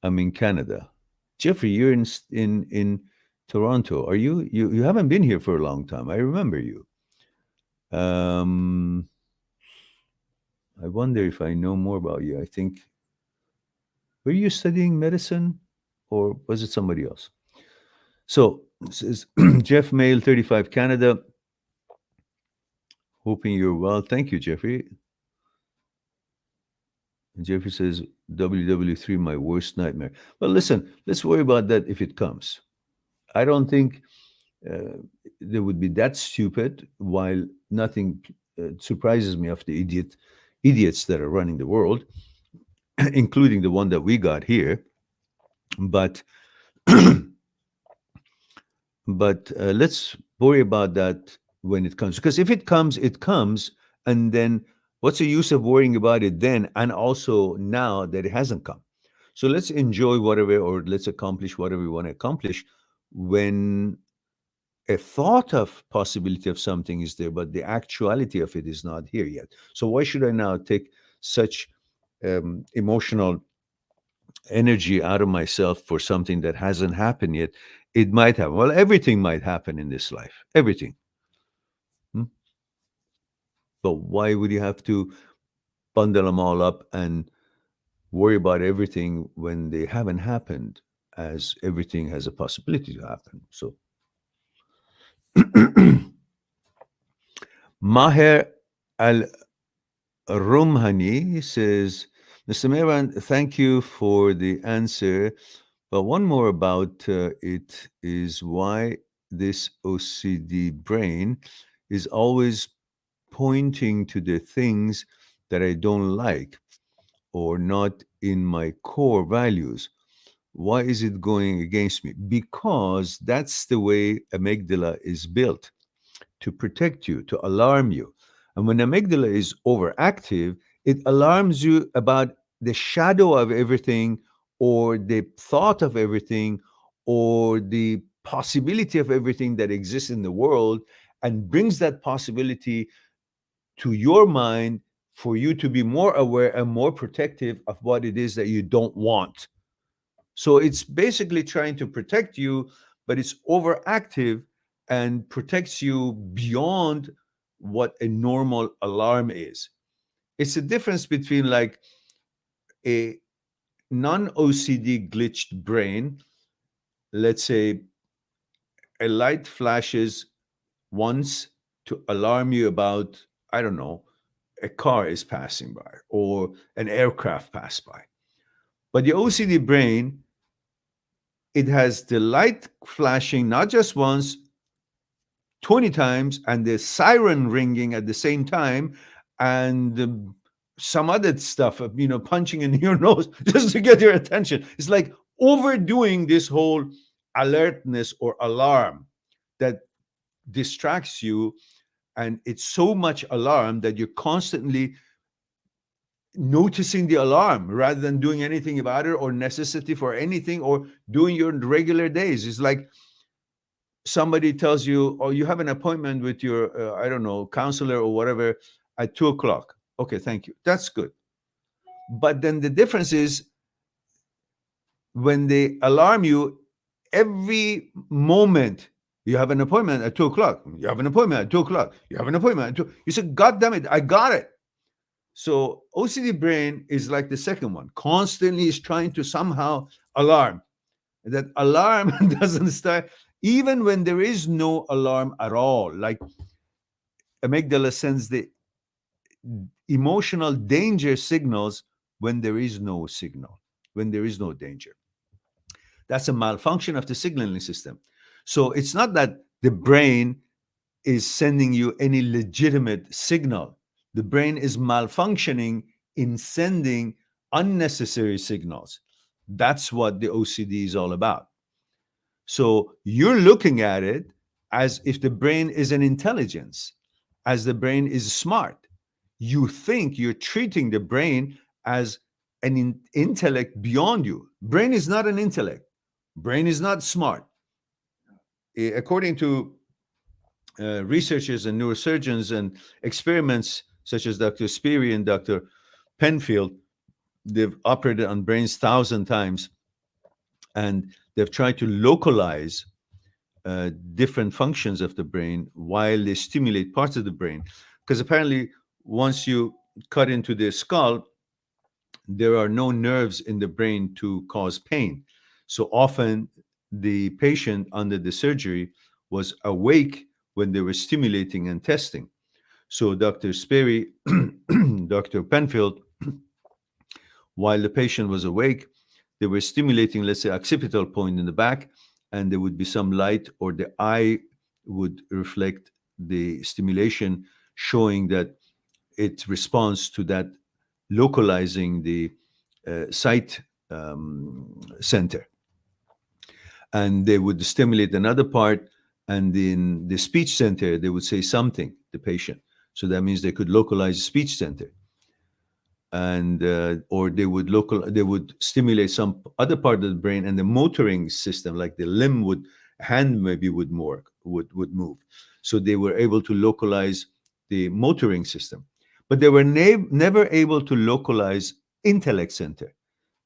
A: I'm in Canada. Jeffrey, you're in Toronto. Are you? You haven't been here for a long time. I remember you. Um, I wonder if I know more about you. I think, were you studying medicine or was it somebody else? So this is Jeff Mail, 35 Canada. Hoping you're well. Thank you, Jeffrey. And Jeffrey says, WW3, my worst nightmare. Well, listen, let's worry about that if it comes. I don't think uh, they would be that stupid, while nothing surprises me of the idiots that are running the world, including the one that we got here. But let's worry about that when it comes, because if it comes, it comes, and then what's the use of worrying about it then, and also now that it hasn't come? So let's enjoy whatever, or let's accomplish whatever we want to accomplish when a thought of possibility of something is there, but the actuality of it is not here yet. So why should I now take such emotional energy out of myself for something that hasn't happened yet? It might happen. Well, everything might happen in this life. Everything. Hmm? But why would you have to bundle them all up and worry about everything when they haven't happened, as everything has a possibility to happen? So Maher Al Rumhani says, Mr. Mehran, thank you for the answer. But one more about it is why this OCD brain is always pointing to the things that I don't like or not in my core values. Why is it going against me? Because that's the way amygdala is built, to protect you, to alarm you. And when amygdala is overactive, it alarms you about the shadow of everything, or the thought of everything, or the possibility of everything that exists in the world, and brings that possibility to your mind for you to be more aware and more protective of what it is that you don't want. So it's basically trying to protect you, but it's overactive, and protects you beyond what a normal alarm is. It's a difference between like a non OCD glitched brain. Let's say a light flashes once to alarm you about, I don't know, a car is passing by or an aircraft passed by. But the OCD brain, it has the light flashing not just once, 20 times, and the siren ringing at the same time, and some other stuff, punching in your nose just to get your attention. It's like overdoing this whole alertness or alarm that distracts you. And it's so much alarm that you're constantly noticing the alarm rather than doing anything about it or necessity for anything or doing your regular days. It's like somebody tells you, oh, you have an appointment with your, I don't know, counselor or whatever at 2 o'clock. Okay, thank you. That's good. But then the difference is when they alarm you every moment, you have an appointment at 2 o'clock. You have an appointment at 2 o'clock. You have an appointment at 2. You said, God damn it, I got it. So OCD brain is like the second one, constantly is trying to somehow alarm. That alarm doesn't start even when there is no alarm at all. Like amygdala sends the emotional danger signals when there is no signal, when there is no danger. That's a malfunction of the signaling system. So it's not that the brain is sending you any legitimate signal. The brain is malfunctioning in sending unnecessary signals. That's what the OCD is all about. So you're looking at it as if the brain is an intelligence, as the brain is smart. You think you're treating the brain as an intellect beyond you. Brain is not an intellect. Brain is not smart. According to researchers and neurosurgeons and experiments such as Dr. Speary and Dr. Penfield, they've operated on brains 1,000 times, and they've tried to localize different functions of the brain while they stimulate parts of the brain. Because apparently, once you cut into the skull, there are no nerves in the brain to cause pain. So often, the patient under the surgery was awake when they were stimulating and testing. So Dr. Sperry, Dr. Penfield, while the patient was awake, they were stimulating, let's say, occipital point in the back, and there would be some light, or the eye would reflect the stimulation, showing that it responds to that, localizing the sight center. And they would stimulate another part, and in the speech center, they would say something, the patient. So that means they could localize the speech center. And or they would stimulate some other part of the brain, and the motoring system, like the hand maybe would move. So they were able to localize the motoring system, but they were never able to localize intellect center.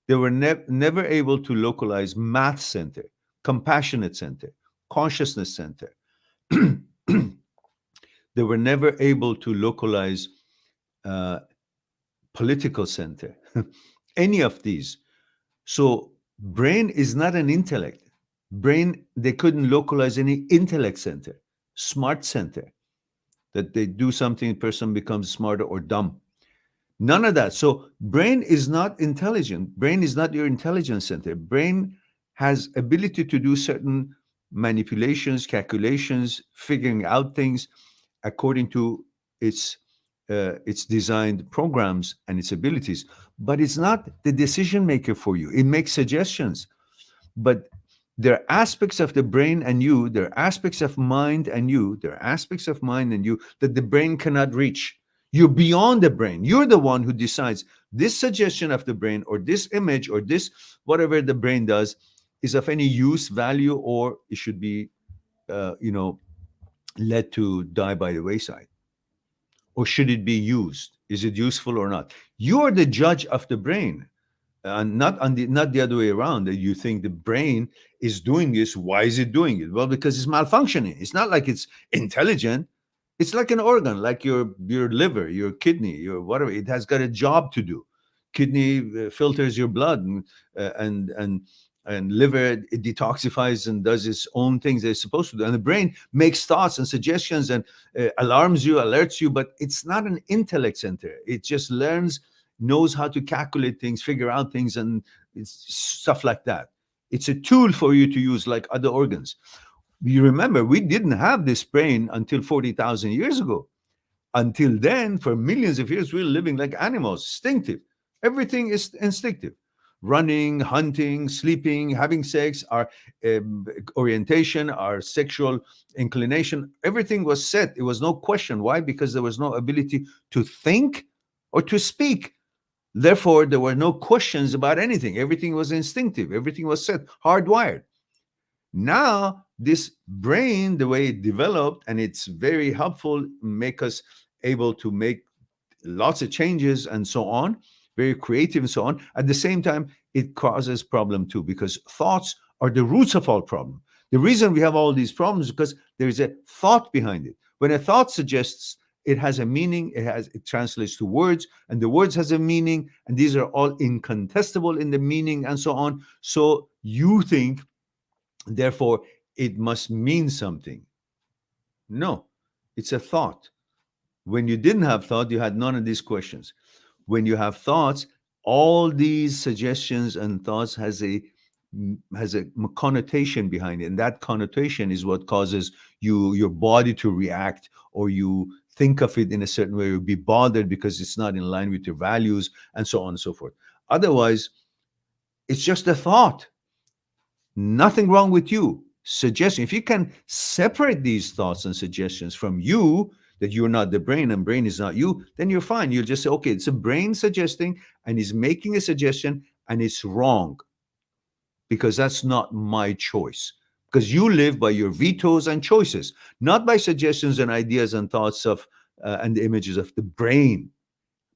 A: They were never able to localize math center, compassionate center, consciousness center. They were never able to localize political center, any of these. So brain is not an intellect. Brain, they couldn't localize any intellect center, smart center, that they do something, person becomes smarter or dumb. None of that. So brain is not intelligent. Brain is not your intelligence center. Brain has ability to do certain manipulations, calculations, figuring out things according to its designed programs and its abilities. But it's not the decision maker for you. It makes suggestions, but there are aspects of the brain and you, there are aspects of mind and you, there are aspects of mind and you that the brain cannot reach. You're beyond the brain. You're the one who decides this suggestion of the brain or this image or this whatever the brain does is of any use, value, or it should be, let to die by the wayside. Or should it be used? Is it useful or not? You're the judge of the brain. and not the other way around, that you think the brain is doing this. Why is it doing it? Well, because it's malfunctioning. It's not like it's intelligent. It's like an organ, like your liver, your kidney, your whatever. It has got a job to do. Kidney filters your blood, and liver, it detoxifies and does its own things that it's supposed to do. And the brain makes thoughts and suggestions and alarms you, alerts you, but it's not an intellect center. It just learns, knows how to calculate things, figure out things, and it's stuff like that. It's a tool for you to use like other organs. You remember, we didn't have this brain until 40,000 years ago. Until then, for millions of years, we were living like animals, instinctive. Everything is instinctive. Running, hunting, sleeping, having sex, our orientation, our sexual inclination, everything was set. It was no question. Why? Because there was no ability to think or to speak. Therefore, there were no questions about anything. Everything was instinctive. Everything was set, hardwired. Now, this brain, the way it developed, and it's very helpful, make us able to make lots of changes and so on, very creative and so on. At the same time, it causes problem too, because thoughts are the roots of all problem. The reason we have all these problems is because there is a thought behind it. When a thought suggests, it has a meaning, it translates to words, and the words has a meaning, and these are all incontestable in the meaning and so on. So you think, therefore, it must mean something. No, it's a thought. When you didn't have thought, you had none of these questions. When you have thoughts, all these suggestions and thoughts has a connotation behind it, and that connotation is what causes your body to react, or you think of it in a certain way, or be bothered because it's not in line with your values, and so on and so forth. Otherwise, it's just a thought. Nothing wrong with you. Suggestion. If you can separate these thoughts and suggestions from you, that you're not the brain and brain is not you, then you're fine. You'll just say, okay, it's a brain suggesting and he's making a suggestion and it's wrong because that's not my choice. Because you live by your vetoes and choices, not by suggestions and ideas and thoughts of and the images of the brain.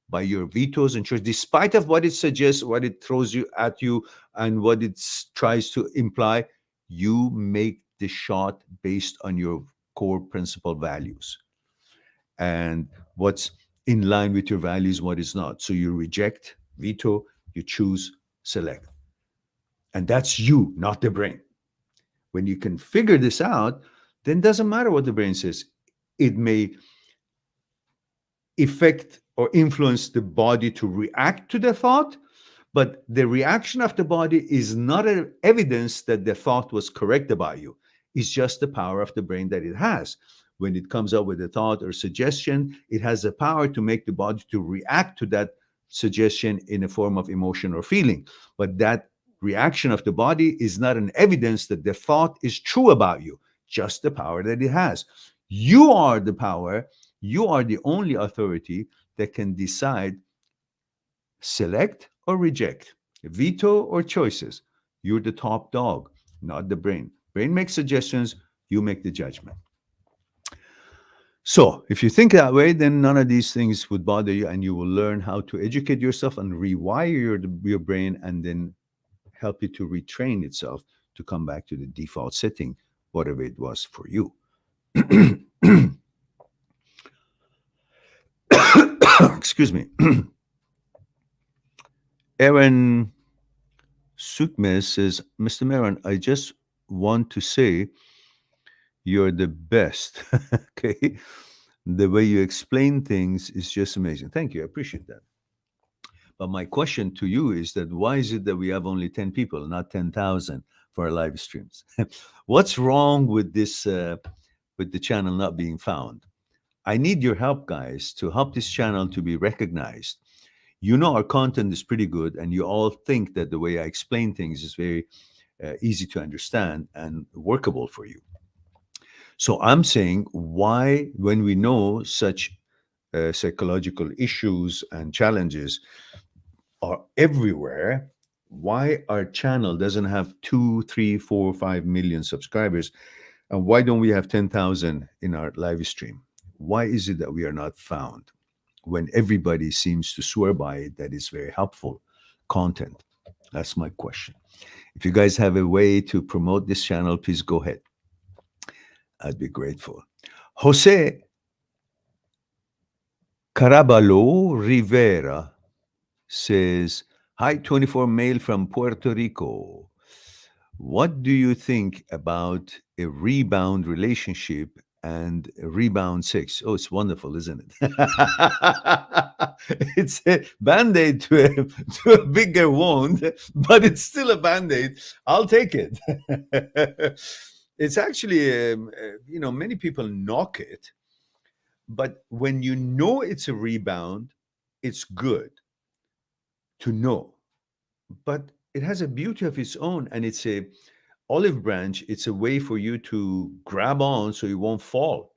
A: By your vetoes and choices, despite of what it suggests, what it throws you at you, and what it tries to imply, you make the shot based on your core principle values and what's in line with your values, what is not. So you reject, veto, you choose, select. And that's you, not the brain. When you can figure this out, then it doesn't matter what the brain says. It may affect or influence the body to react to the thought, but the reaction of the body is not an evidence that the thought was correct about you. It's just the power of the brain that it has. When it comes up with a thought or suggestion, it has the power to make the body to react to that suggestion in a form of emotion or feeling. But that reaction of the body is not an evidence that the thought is true about you, just the power that it has. You are the power. You are the only authority that can decide, select or reject, veto or choices. You're the top dog, not the brain. Brain makes suggestions, you make the judgment. So, if you think that way, then none of these things would bother you, and you will learn how to educate yourself and rewire your brain, and then help you to retrain itself to come back to the default setting, whatever it was for you. Excuse me. Aaron Sukmes says, Mr. Maron, I just want to say you're the best. Okay. The way you explain things is just amazing. Thank you. I appreciate that. But my question to you is that why is it that we have only 10 people, not 10,000 for our live streams? What's wrong with this, with the channel not being found? I need your help, guys, to help this channel to be recognized. You know, our content is pretty good, and you all think that the way I explain things is very easy to understand and workable for you. So I'm saying, why, when we know such psychological issues and challenges are everywhere, why our channel doesn't have 2, 3, 4, 5 million subscribers, and why don't we have 10,000 in our live stream? Why is it that we are not found when everybody seems to swear by it that it's very helpful content? That's my question. If you guys have a way to promote this channel, please go ahead. I'd be grateful. Jose Carabalo Rivera says, Hi, 24 male from Puerto Rico. What do you think about a rebound relationship and a rebound sex? Oh, it's wonderful, isn't it? It's a band aid to a bigger wound, but it's still a band aid. I'll take it. It's actually, many people knock it, but when you know it's a rebound, it's good to know. But it has a beauty of its own, and it's a olive branch. It's a way for you to grab on so you won't fall.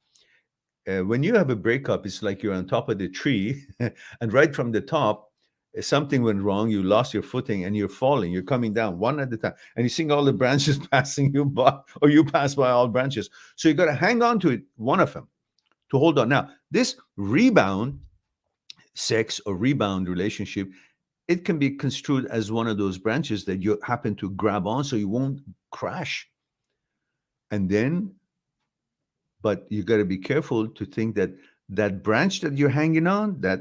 A: When you have a breakup, it's like you're on top of the tree, and right from the top, something went wrong. You lost your footing, and you're falling. You're coming down one at a time, and you see all the branches passing you by, or you pass by all branches. So you got to hang on to it, one of them, to hold on. Now, this rebound sex or rebound relationship, it can be construed as one of those branches that you happen to grab on so you won't crash. And then, but you got to be careful to think that that branch that you're hanging on, that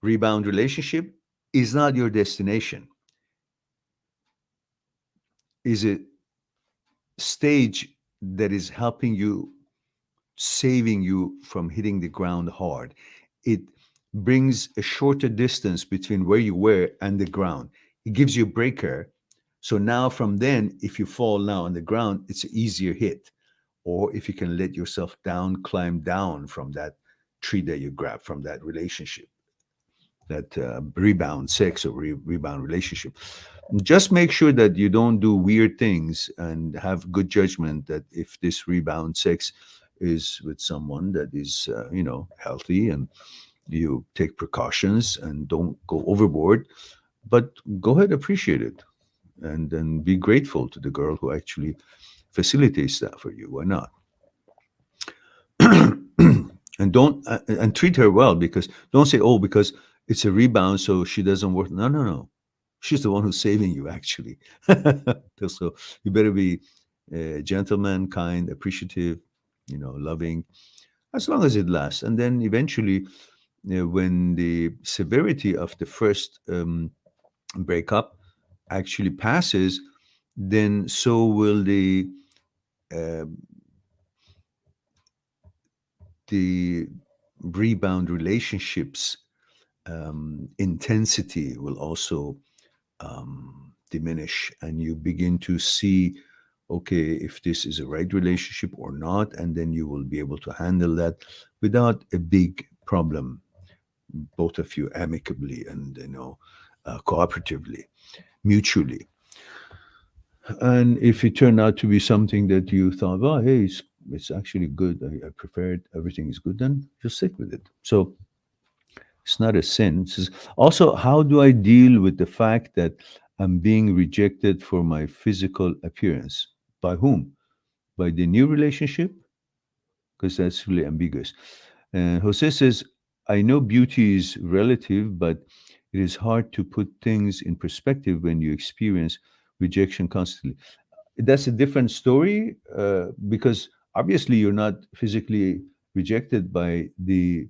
A: rebound relationship, is not your destination. Is a stage that is helping you, saving you from hitting the ground hard. It brings a shorter distance between where you were and the ground. It gives you a breaker. So now from then, if you fall now on the ground, it's an easier hit. Or if you can let yourself down, climb down from that tree that you grabbed from that relationship, that rebound sex or rebound relationship. Just make sure that you don't do weird things and have good judgment that if this rebound sex is with someone that is, healthy, and you take precautions and don't go overboard, but go ahead, appreciate it, and then be grateful to the girl who actually facilitates that for you. Why not? And don't and treat her well, because don't say, oh, because it's a rebound so she doesn't work. No, no, no, she's the one who's saving you, actually. So you better be a gentleman, kind, appreciative, loving, as long as it lasts. And then eventually, when the severity of the first breakup actually passes, then so will uh, the rebound relationships intensity will also diminish, and you begin to see, okay, if this is a right relationship or not, and then you will be able to handle that without a big problem, both of you amicably and cooperatively, mutually. And if it turned out to be something that you thought, well, hey, it's actually good, I prefer it, everything is good, then just stick with it. So it's not a sin. Also, how do I deal with the fact that I'm being rejected for my physical appearance? By whom? By the new relationship? Because that's really ambiguous. And Jose says, I know beauty is relative, but it is hard to put things in perspective when you experience rejection constantly. That's a different story, because obviously you're not physically rejected by the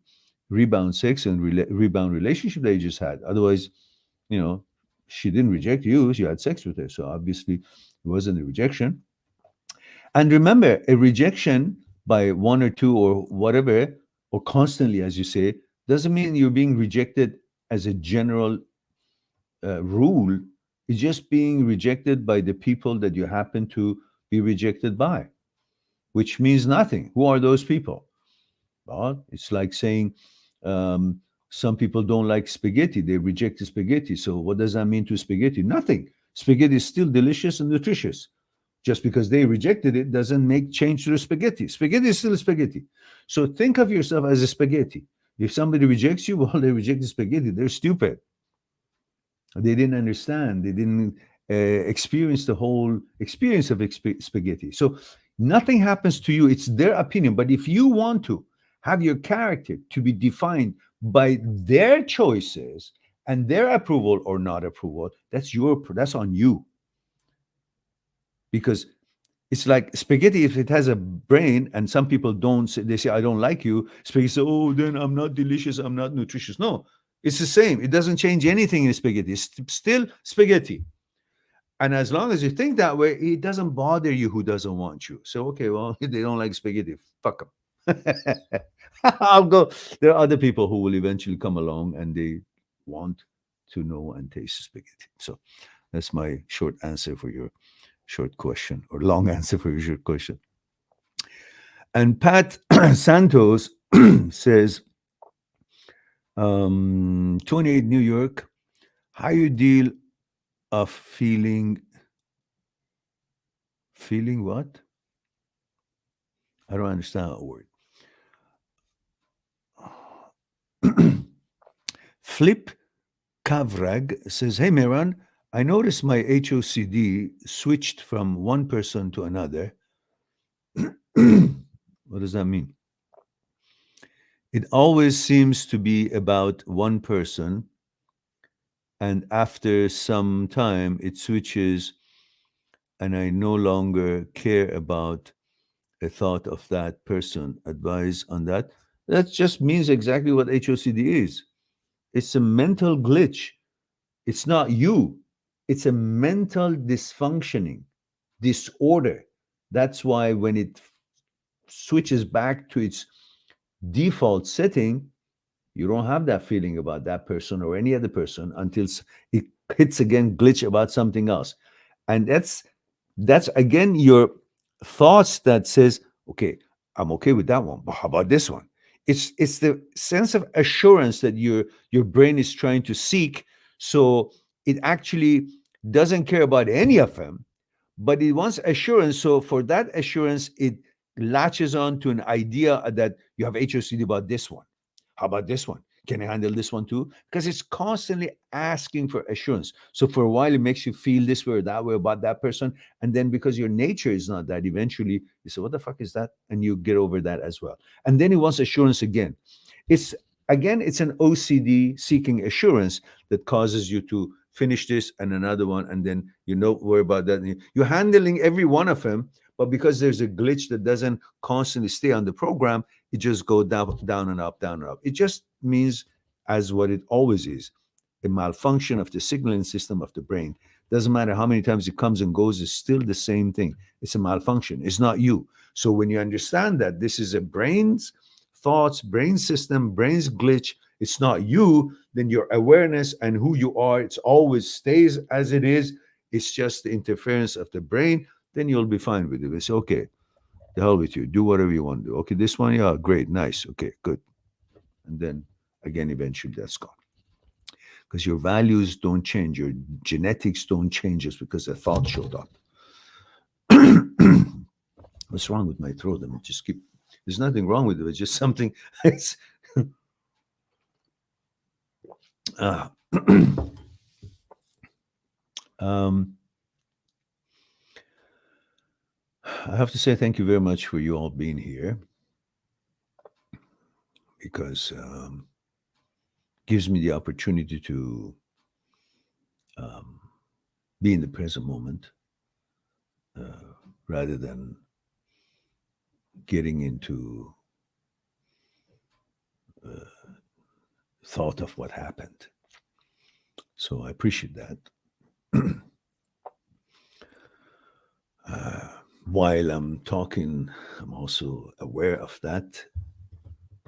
A: rebound sex and rebound relationship that you just had. Otherwise, you know, she didn't reject you, you had sex with her. So obviously it wasn't a rejection. And remember, a rejection by one or two or whatever, or constantly, as you say, doesn't mean you're being rejected as a general rule. It's just being rejected by the people that you happen to be rejected by, which means nothing. Who are those people? Well, it's like saying some people don't like spaghetti. They reject the spaghetti. So what does that mean to spaghetti? Nothing. Spaghetti is still delicious and nutritious. Just because they rejected it doesn't make change to the spaghetti. Spaghetti is still spaghetti. So think of yourself as a spaghetti. If somebody rejects you, well, they reject the spaghetti. They're stupid. They didn't understand. They didn't experience the whole experience of spaghetti. So nothing happens to you. It's their opinion. But if you want to have your character to be defined by their choices And their approval or not approval, that's on you. Because it's like spaghetti, if it has a brain and some people don't say, they say, I don't like you, spaghetti say, oh, then I'm not delicious, I'm not nutritious. No, it's the same. It doesn't change anything in spaghetti. It's still spaghetti. And as long as you think that way, it doesn't bother you who doesn't want you. So, okay, well, they don't like spaghetti. Fuck them. I'll go. There are other people who will eventually come along and they want to know and taste spaghetti. So that's my short answer for your short question, or long answer for your short question. And Pat Santos says, 28 New York, how you deal of feeling what? I don't understand that word. Flip Kavrag says, hey, Miran, I noticed my HOCD switched from one person to another. What does that mean? It always seems to be about one person, and after some time, it switches, and I no longer care about a thought of that person. Advice on that? That just means exactly what HOCD is. It's a mental glitch. It's not you. It's a mental dysfunctioning, disorder. That's why when it switches back to its default setting, you don't have that feeling about that person or any other person until it hits again glitch about something else. And that's again your thoughts that says, okay, I'm okay with that one, but how about this one? It's the sense of assurance that your brain is trying to seek. So it actually doesn't care about any of them, but it wants assurance. So for that assurance, it latches on to an idea that you have HOCD about this one. How about this one? Can I handle this one too? Because it's constantly asking for assurance. So for a while, it makes you feel this way or that way about that person. And then because your nature is not that, eventually you say, what the fuck is that? And you get over that as well. And then it wants assurance again. It's it's an OCD seeking assurance that causes you to finish this and another one. And then you don't worry about that. You're handling every one of them. But because there's a glitch that doesn't constantly stay on the program, it just go down and up, down and up. It just means, as what it always is, a malfunction of the signaling system of the brain. Doesn't matter how many times it comes and goes, it's still the same thing. It's a malfunction. It's not you. So when you understand that this is a brain's thoughts, brain system, brain's glitch, it's not you, then your awareness and who you are, it's always stays as it is. It's just the interference of the brain. Then you'll be fine with it. It's okay. The hell with you. Do whatever you want to do. Okay, this one, yeah, great, nice. Okay, good. And then again, eventually that's gone. Because your values don't change, your genetics don't change just because a thought showed up. What's wrong with my throat? I mean, just keep. There's nothing wrong with it. It's just something. It's, uh, um, I have to say thank you very much for you all being here, because gives me the opportunity to um, be in the present moment, rather than getting into thought of what happened. So I appreciate that. uh, while I'm talking, I'm also aware of that,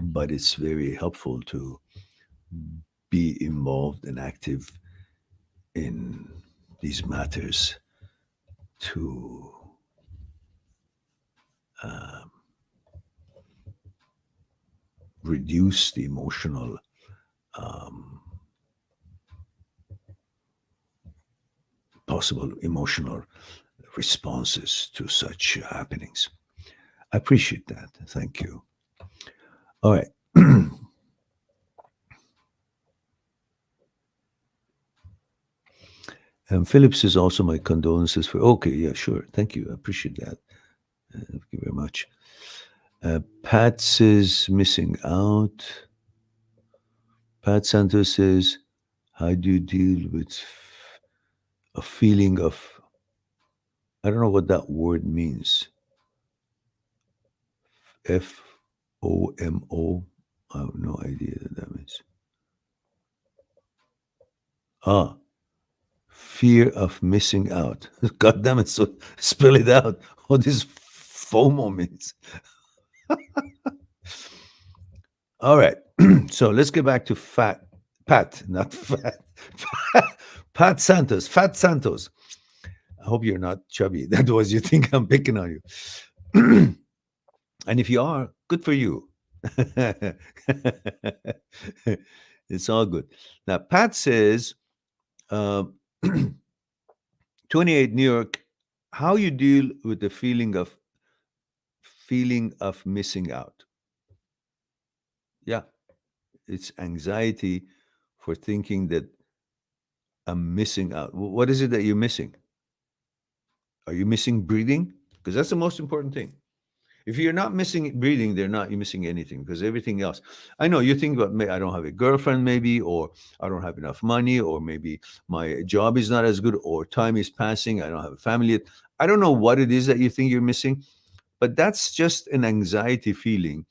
A: but it's very helpful to be involved and active in these matters to um, reduce the emotional um, possible emotional responses to such happenings. I appreciate that. Thank you. All right. And Philip says also my condolences for. Okay, yeah, sure. Thank you. I appreciate that. Thank you very much. Pat says missing out. Pat Santos says How do you deal with a feeling of, I don't know what that word means. FOMO. I have no idea what that means. Ah, fear of missing out. God damn it! So spell it out. What this FOMO means. All right. So let's get back to Pat, not fat. Pat Santos. Fat Santos. I hope you're not chubby. That was you think I'm picking on you. And if you are, good for you. It's all good. Now, Pat says, uh, 28 New York, how you deal with the feeling of missing out. Yeah, it's anxiety for thinking that I'm missing out. What is it that you're missing? Are you missing breathing? Because that's the most important thing. If you're not missing breathing, they're not you missing anything because everything else. I know you think about, I don't have a girlfriend, maybe, or I don't have enough money, or maybe my job is not as good, or time is passing. I don't have a family yet. I don't know what it is that you think you're missing, but that's just an anxiety feeling.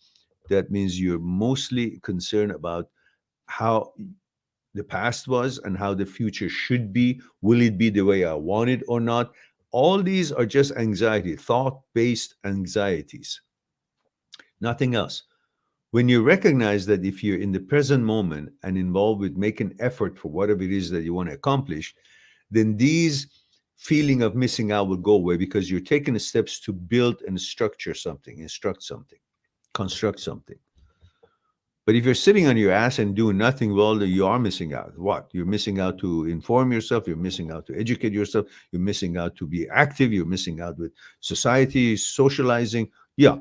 A: That means you're mostly concerned about how the past was and how the future should be. Will it be the way I want it or not? All these are just anxiety, thought based anxieties, nothing else. When you recognize that if you're in the present moment and involved with making effort for whatever it is that you want to accomplish, then these feeling of missing out will go away because you're taking the steps to build and structure something, instruct something, construct something. But if you're sitting on your ass and doing nothing, well, you are missing out. What? You're missing out to inform yourself. You're missing out to educate yourself. You're missing out to be active. You're missing out with society, socializing. Yeah.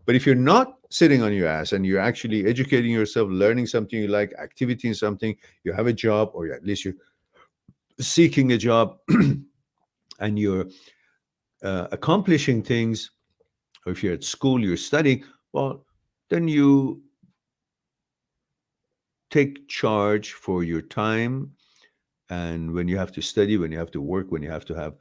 A: But if you're not sitting on your ass and you're actually educating yourself, learning something you like, activity in something, you have a job, or at least you're seeking a job, and you're accomplishing things, or if you're at school, you're studying, well, then you take charge for your time. And when you have to study, when you have to work, when you have to have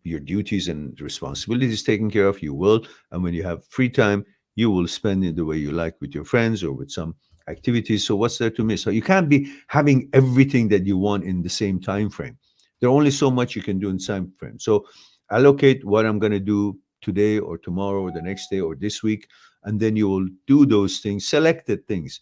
A: your duties and responsibilities taken care of, you will. And when you have free time, you will spend it the way you like with your friends or with some activities. So what's there to miss? So you can't be having everything that you want in the same time frame. There are only so much you can do in time frame. So allocate what I'm going to do today or tomorrow or the next day or this week, and then you will do those things, selected things.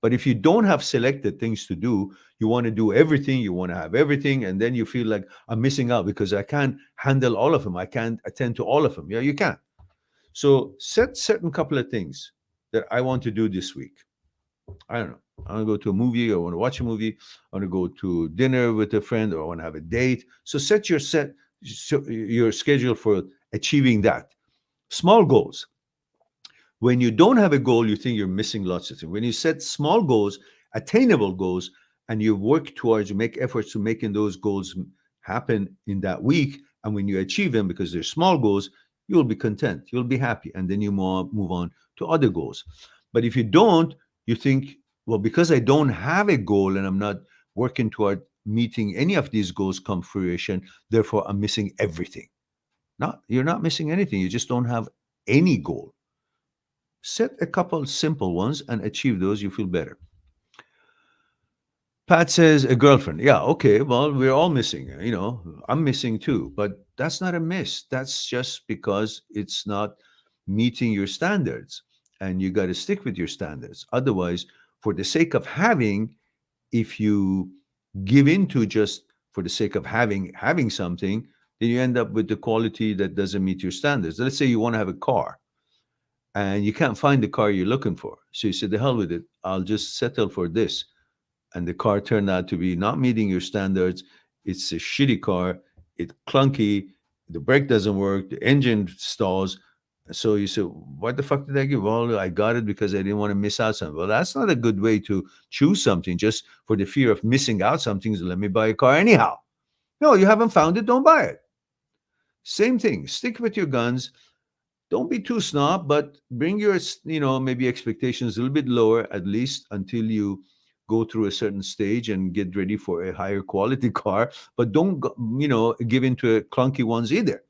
A: But if you don't have selected things to do, you want to do everything, you want to have everything, and then you feel like I'm missing out because I can't handle all of them. I can't attend to all of them. Yeah, you can. So set certain couple of things that I want to do this week. I don't know. I want to go to a movie. I want to watch a movie. I want to go to dinner with a friend, or I want to have a date. So your schedule for achieving that. Small goals. When you don't have a goal, you think you're missing lots of things. When you set small goals, attainable goals, and you work towards, you make efforts to making those goals happen in that week, and when you achieve them because they're small goals, you'll be content, you'll be happy, and then you move on to other goals. But if you don't, you think, well, because I don't have a goal and I'm not working toward meeting any of these goals come fruition, therefore I'm missing everything. Not, you're not missing anything. You just don't have any goal. Set a couple simple ones and achieve those, you feel better. Pat says a girlfriend. Yeah, okay. Well, we're all missing. I'm missing too, but that's not a miss. That's just because it's not meeting your standards, and you got to stick with your standards. Otherwise, for the sake of having, if you give into just for the sake of having something, then you end up with the quality that doesn't meet your standards. Let's say you want to have a car and you can't find the car you're looking for. So you said, the hell with it. I'll just settle for this. And the car turned out to be not meeting your standards. It's a shitty car. It's clunky. The brake doesn't work. The engine stalls. So you said, what the fuck did I give? Well, I got it because I didn't want to miss out something. Well, that's not a good way to choose something just for the fear of missing out something. So let me buy a car anyhow. No, you haven't found it. Don't buy it. Same thing. Stick with your guns. Don't be too snob, but bring your, maybe expectations a little bit lower, at least until you go through a certain stage and get ready for a higher quality car, but don't give into clunky ones either.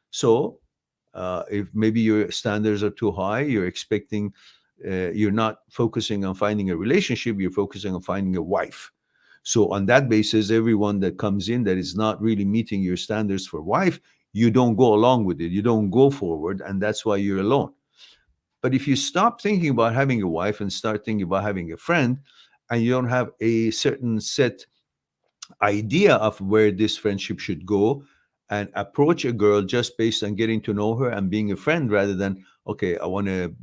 A: So if maybe your standards are too high, you're not focusing on finding a relationship, you're focusing on finding a wife. So on that basis, everyone that comes in that is not really meeting your standards for wife, you don't go along with it, you don't go forward, and that's why you're alone. But if you stop thinking about having a wife and start thinking about having a friend, and you don't have a certain set idea of where this friendship should go, and approach a girl just based on getting to know her and being a friend rather than, okay, I want to,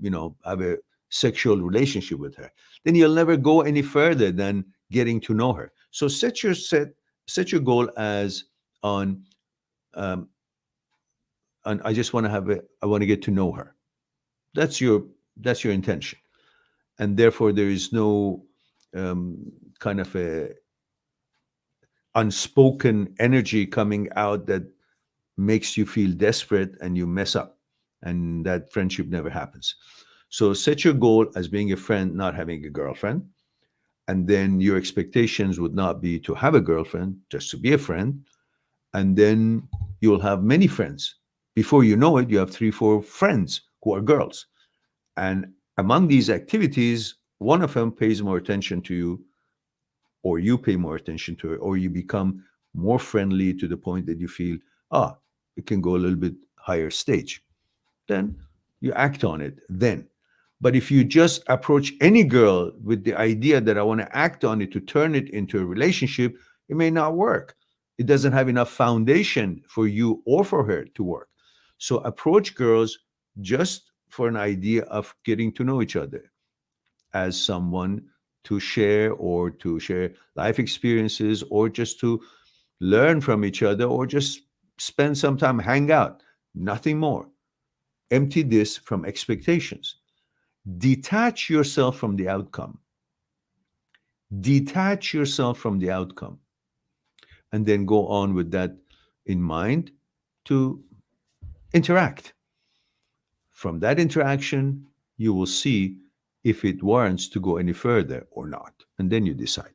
A: have a sexual relationship with her, then you'll never go any further than getting to know her. So set your goal as on um, I just want to I want to get to know her. That's your intention, and therefore there is no kind of a unspoken energy coming out that makes you feel desperate and you mess up, and that friendship never happens. So set your goal as being a friend, not having a girlfriend, and then your expectations would not be to have a girlfriend, just to be a friend, and then you'll have many friends. Before you know it, you have 3 4 friends who are girls, and among these activities, one of them pays more attention to you, or you pay more attention to it, or you become more friendly to the point that you feel, it can go a little bit higher stage. Then you act on it then. But if you just approach any girl with the idea that I want to act on it to turn it into a relationship, it may not work. It doesn't have enough foundation for you or for her to work. So approach girls just for an idea of getting to know each other as someone to share life experiences, or just to learn from each other, or just spend some time, hang out, nothing more. Empty this from expectations. Detach yourself from the outcome. Detach yourself from the outcome, and then go on with that in mind to interact. From that interaction, you will see if it warrants to go any further or not, and then you decide.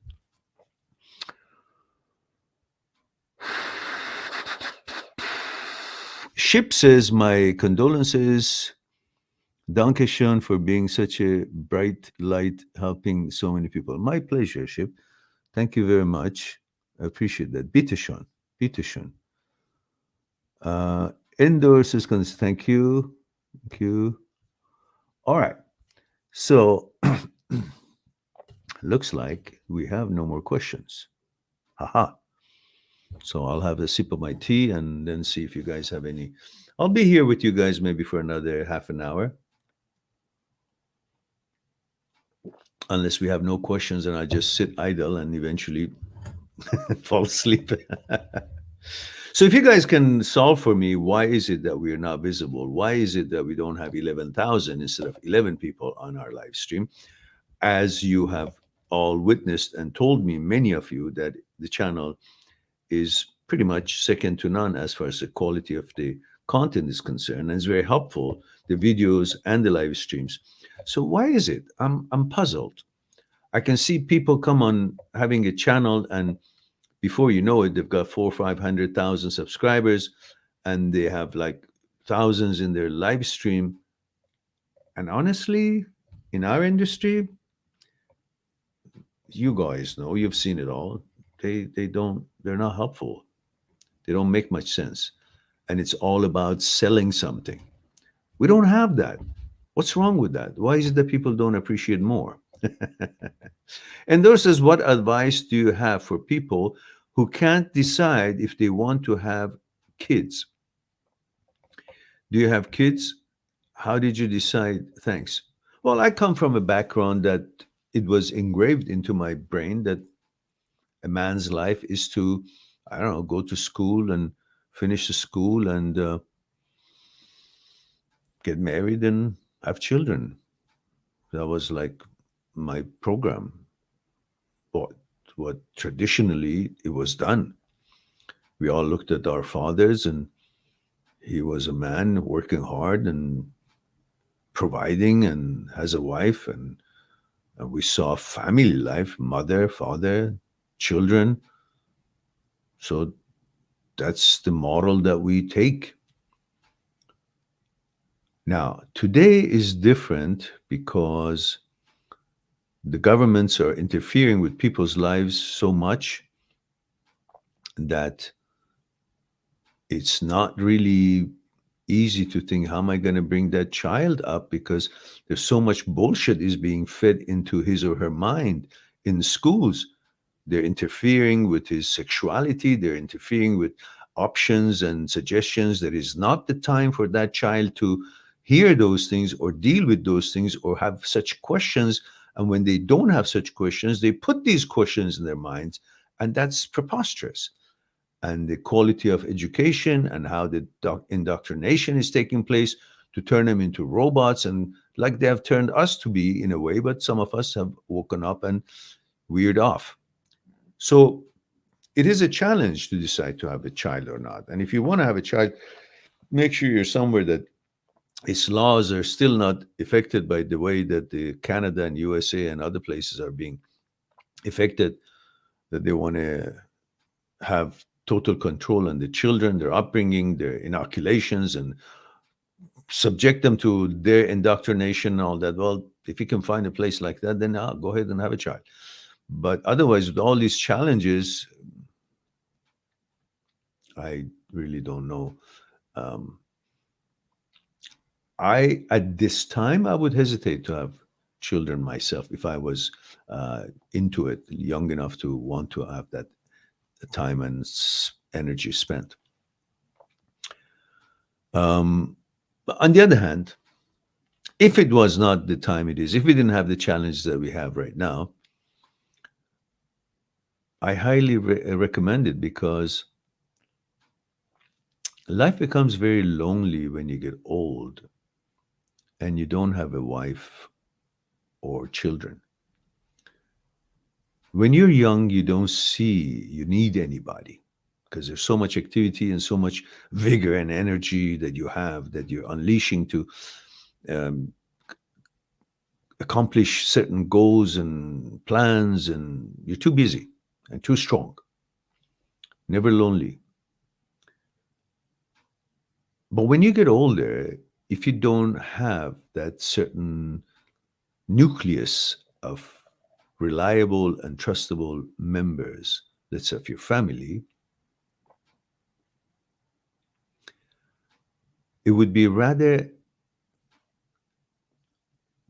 A: Ship says, my condolences. Danke schön for being such a bright light, helping so many people. My pleasure, Ship. Thank you very much. I appreciate that. Bitte schön. Bitte schön. Indoors is going to thank you. Thank you. All right. So, looks like we have no more questions. Haha. So I'll have a sip of my tea and then see if you guys have any. I'll be here with you guys maybe for another half an hour. Unless we have no questions and I just sit idle and eventually fall asleep. So if you guys can solve for me, why is it that we are not visible? Why is it that we don't have 11,000 instead of 11 people on our live stream? As you have all witnessed and told me, many of you, that the channel is pretty much second to none as far as the quality of the content is concerned, and it's very helpful, the videos and the live streams. So why is it? I'm puzzled. I can see people come on having a channel, and before you know it, they've got 400,000 or 500,000 subscribers, and they have like thousands in their live stream. And honestly, in our industry, you guys know, you've seen it all. They're not helpful. They don't make much sense. And it's all about selling something. We don't have that. What's wrong with that? Why is it that people don't appreciate more? And there says, what advice do you have for people who can't decide if they want to have kids? Do you have kids? How did you decide? Thanks. Well, I come from a background that it was engraved into my brain that a man's life is to, I don't know, go to school and finish the school and get married and have children. That was like my program. What traditionally it was done. We all looked at our fathers, and he was a man working hard and providing and has a wife and And we saw family life, mother, father, children. So that's the model that we take. Now, today is different because the governments are interfering with people's lives so much that it's not really easy to think, how am I going to bring that child up, because there's so much bullshit is being fed into his or her mind in schools. They're interfering with his sexuality, they're interfering with options and suggestions. That is not the time for that child to hear those things or deal with those things or have such questions. And when they don't have such questions, they put these questions in their minds, and that's preposterous. And the quality of education and how the indoctrination is taking place to turn them into robots, and like they have turned us to be in a way, but some of us have woken up and weird off. So it is a challenge to decide to have a child or not. And if you want to have a child, make sure you're somewhere that its laws are still not affected by the way that the Canada and USA and other places are being affected, that they want to have total control on the children, their upbringing, their inoculations, and subject them to their indoctrination and all that. Well, if you can find a place like that, then go ahead and have a child. But otherwise, with all these challenges, I really don't know. Um, at this time, I would hesitate to have children myself if I was into it, young enough to want to have that time and energy spent. But on the other hand, if it was not the time it is, if we didn't have the challenges that we have right now, I highly recommend it, because life becomes very lonely when you get old and you don't have a wife or children. When you're young, you don't see you need anybody, because there's so much activity and so much vigor and energy that you have, that you're unleashing to um, accomplish certain goals and plans, and you're too busy and too strong, never lonely. But when you get older, if you don't have that certain nucleus of reliable and trustable members, let's say of your family, it would be rather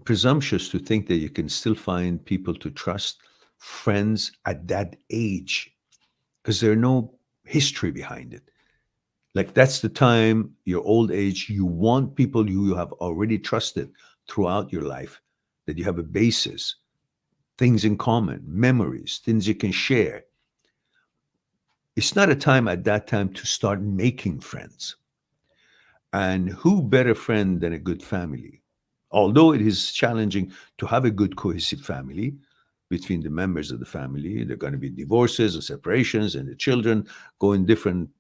A: presumptuous to think that you can still find people to trust, friends at that age, because there's no history behind it. Like, that's the time, your old age, you want people who you have already trusted throughout your life, that you have a basis, things in common, memories, things you can share. It's not a time at that time to start making friends. And who better friend than a good family? Although it is challenging to have a good cohesive family between the members of the family, there are going to be divorces and separations, and the children go in different,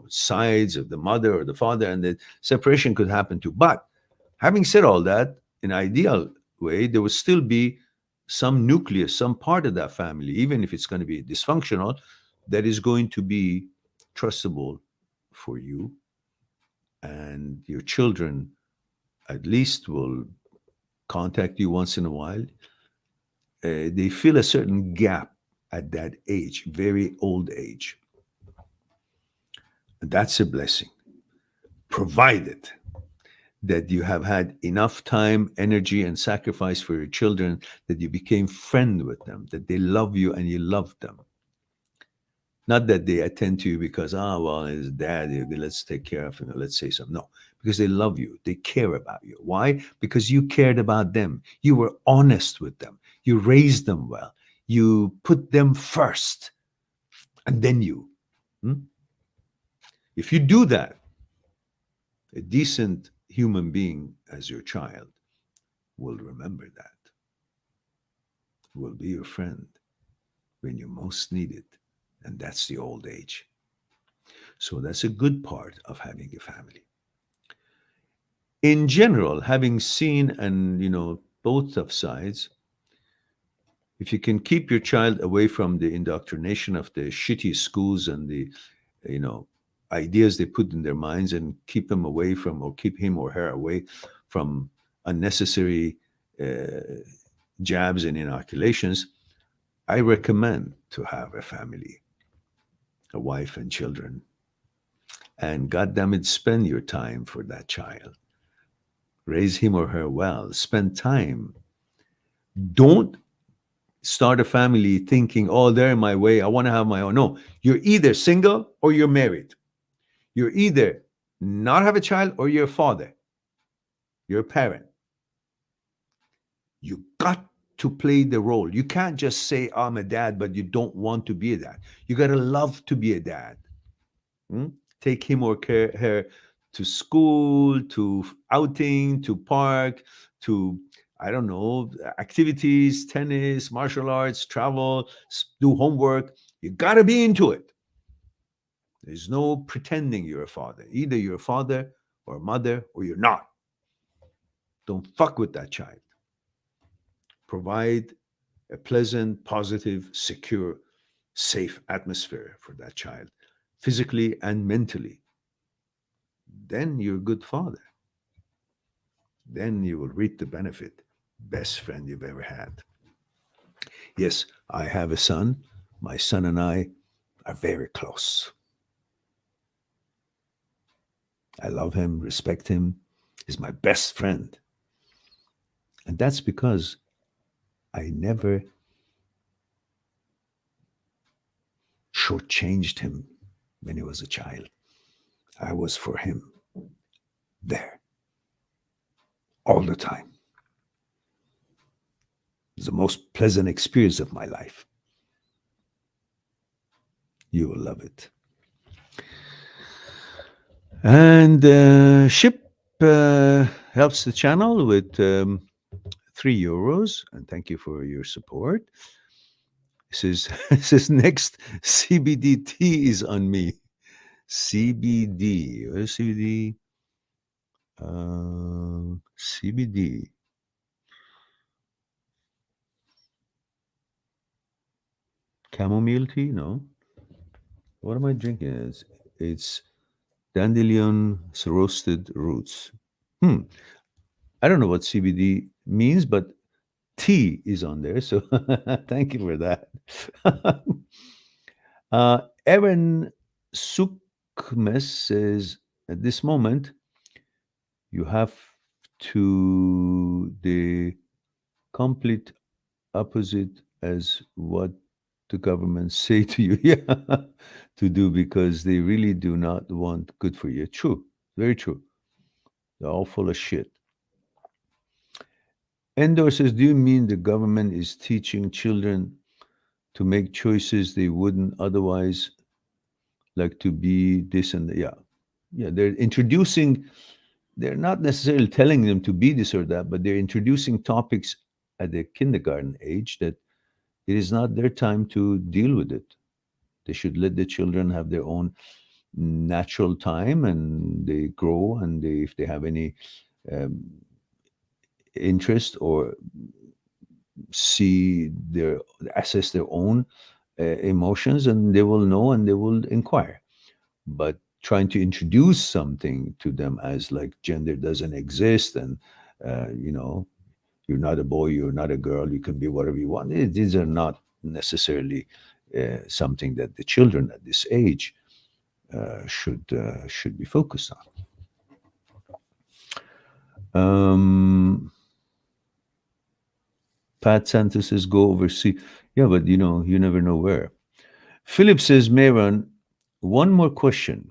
A: sides of the mother or the father, and the separation could happen too. But having said all that, in an ideal way, there will still be some nucleus, some part of that family, even if it's going to be dysfunctional, that is going to be trustable for you, and your children at least will contact you once in a while. They fill a certain gap at that age, very old age. That's a blessing, provided that you have had enough time, energy, and sacrifice for your children, that you became friend with them, that they love you and you love them. Not that they attend to you because, well, his dad, let's take care of him, let's say something. No, because they love you. They care about you. Why? Because you cared about them. You were honest with them. You raised them well. You put them first, and then you. Hmm? If you do that, a decent human being as your child will remember that, will be your friend when you most need it. And that's the old age. So that's a good part of having a family. In general, having seen and both of sides, If you can keep your child away from the indoctrination of the shitty schools and the, you know, ideas they put in their minds, and keep them away from, or keep him or her away from unnecessary uh, jabs and inoculations, I recommend to have a family, a wife and children, and goddamn it, spend your time for that child. Raise him or her well. Spend time. Don't start a family thinking, oh, they're in my way. I want to have my own. No, you're either single or you're married. You're either not have a child or you're a father. You're a parent. You got to play the role. You can't just say, I'm a dad, but you don't want to be a dad. You got to love to be a dad. Hmm? Take him or her to school, to outing, to park, to, I don't know, activities, tennis, martial arts, travel, do homework. You got to be into it. There's no pretending you're a father. Either you're a father or a mother or you're not. Don't fuck with that child. Provide a pleasant, positive, secure, safe atmosphere for that child, physically and mentally. Then you're a good father. Then you will reap the benefit. Best friend you've ever had. Yes, I have a son. My son and I are very close. I love him, respect him. He's my best friend. And that's because I never shortchanged him when he was a child. I was for him there all the time. It was the most pleasant experience of my life. You will love it. And Ship helps the channel with €3. And thank you for your support. It says next CBD tea is on me. CBD. Where's CBD? CBD. Chamomile tea? No. What am I drinking? It's dandelion roasted roots. I don't know what CBD means, but tea is on there. So thank you for that. Aaron Sukmes says, at this moment, you have to the complete opposite as what the government say to you yeah, to do, because they really do not want good for you. True, very true. They're all full of shit. Endor says, do you mean the government is teaching children to make choices they wouldn't otherwise, like to be this and that? Yeah, they're not necessarily telling them to be this or that, but they're introducing topics at the kindergarten age that it is not their time to deal with it. They should let the children have their own natural time, and they grow, and if they have any um, interest or see their assess their own emotions, and they will know and they will inquire. But trying to introduce something to them as like gender doesn't exist, and you know, you're not a boy, you're not a girl, you can be whatever you want, these are not necessarily something that the children at this age should be focused on. Pat Santos says go overseas. Yeah, but you know, you never know where. Philip says, Mayron, one more question.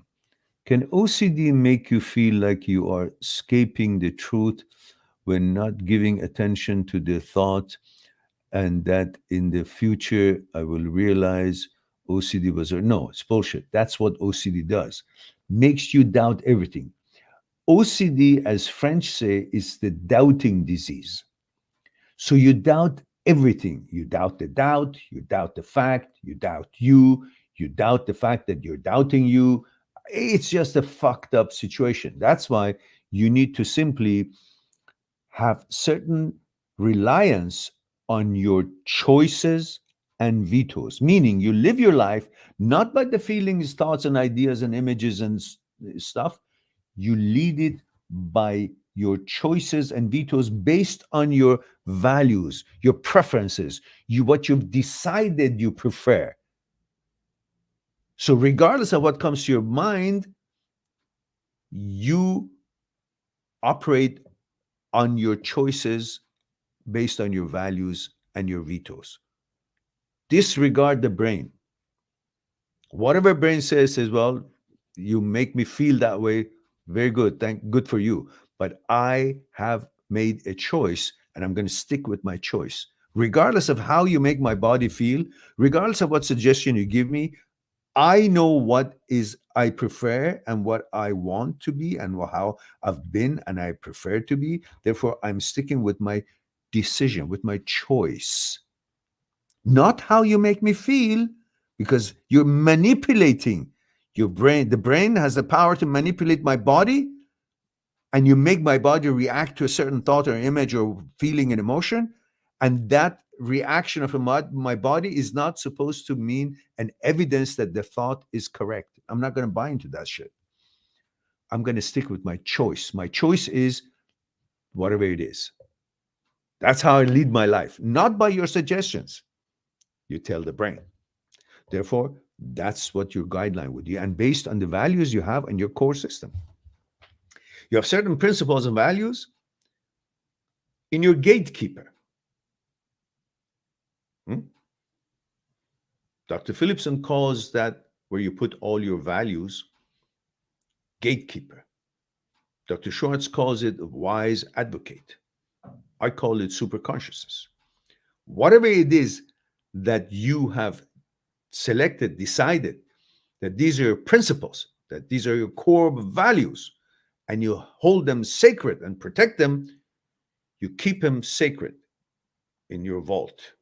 A: Can OCD make you feel like you are escaping the truth when not giving attention to the thought, and that in the future I will realize OCD was, or no, it's bullshit. That's what OCD does. Makes you doubt everything. OCD, as French say, is the doubting disease. So you doubt everything. You doubt the doubt, you doubt the fact, you doubt you doubt the fact that you're doubting you. It's just a fucked up situation. That's why you need to simply have certain reliance on your choices and vetoes, meaning you live your life not by the feelings, thoughts, and ideas and images and stuff. You lead it by your choices and vetoes based on your values, your preferences, what you've decided you prefer. So, regardless of what comes to your mind, you operate on your choices based on your values and your vetoes. Disregard the brain. Whatever brain says, well, you make me feel that way. Very good. Good for you. But I have made a choice and I'm going to stick with my choice. Regardless of how you make my body feel, regardless of what suggestion you give me, I know what is I prefer and what I want to be and how I've been and I prefer to be. Therefore, I'm sticking with my decision, with my choice, not how you make me feel, because you're manipulating your brain. The brain has the power to manipulate my body, and you make my body react to a certain thought or image or feeling and emotion. And that reaction of my body is not supposed to mean an evidence that the thought is correct. I'm not going to buy into that shit. I'm going to stick with my choice. My choice is whatever it is. That's how I lead my life, not by your suggestions. You tell the brain. Therefore, that's what your guideline would be. And based on the values you have in your core system, you have certain principles and values in your gatekeeper. Dr. Phillipson calls that where you put all your values, gatekeeper. Dr. Schwartz calls it wise advocate. I call it superconsciousness. Whatever it is that you have selected, decided that these are your principles, that these are your core values, and you hold them sacred and protect them, you keep them sacred in your vault,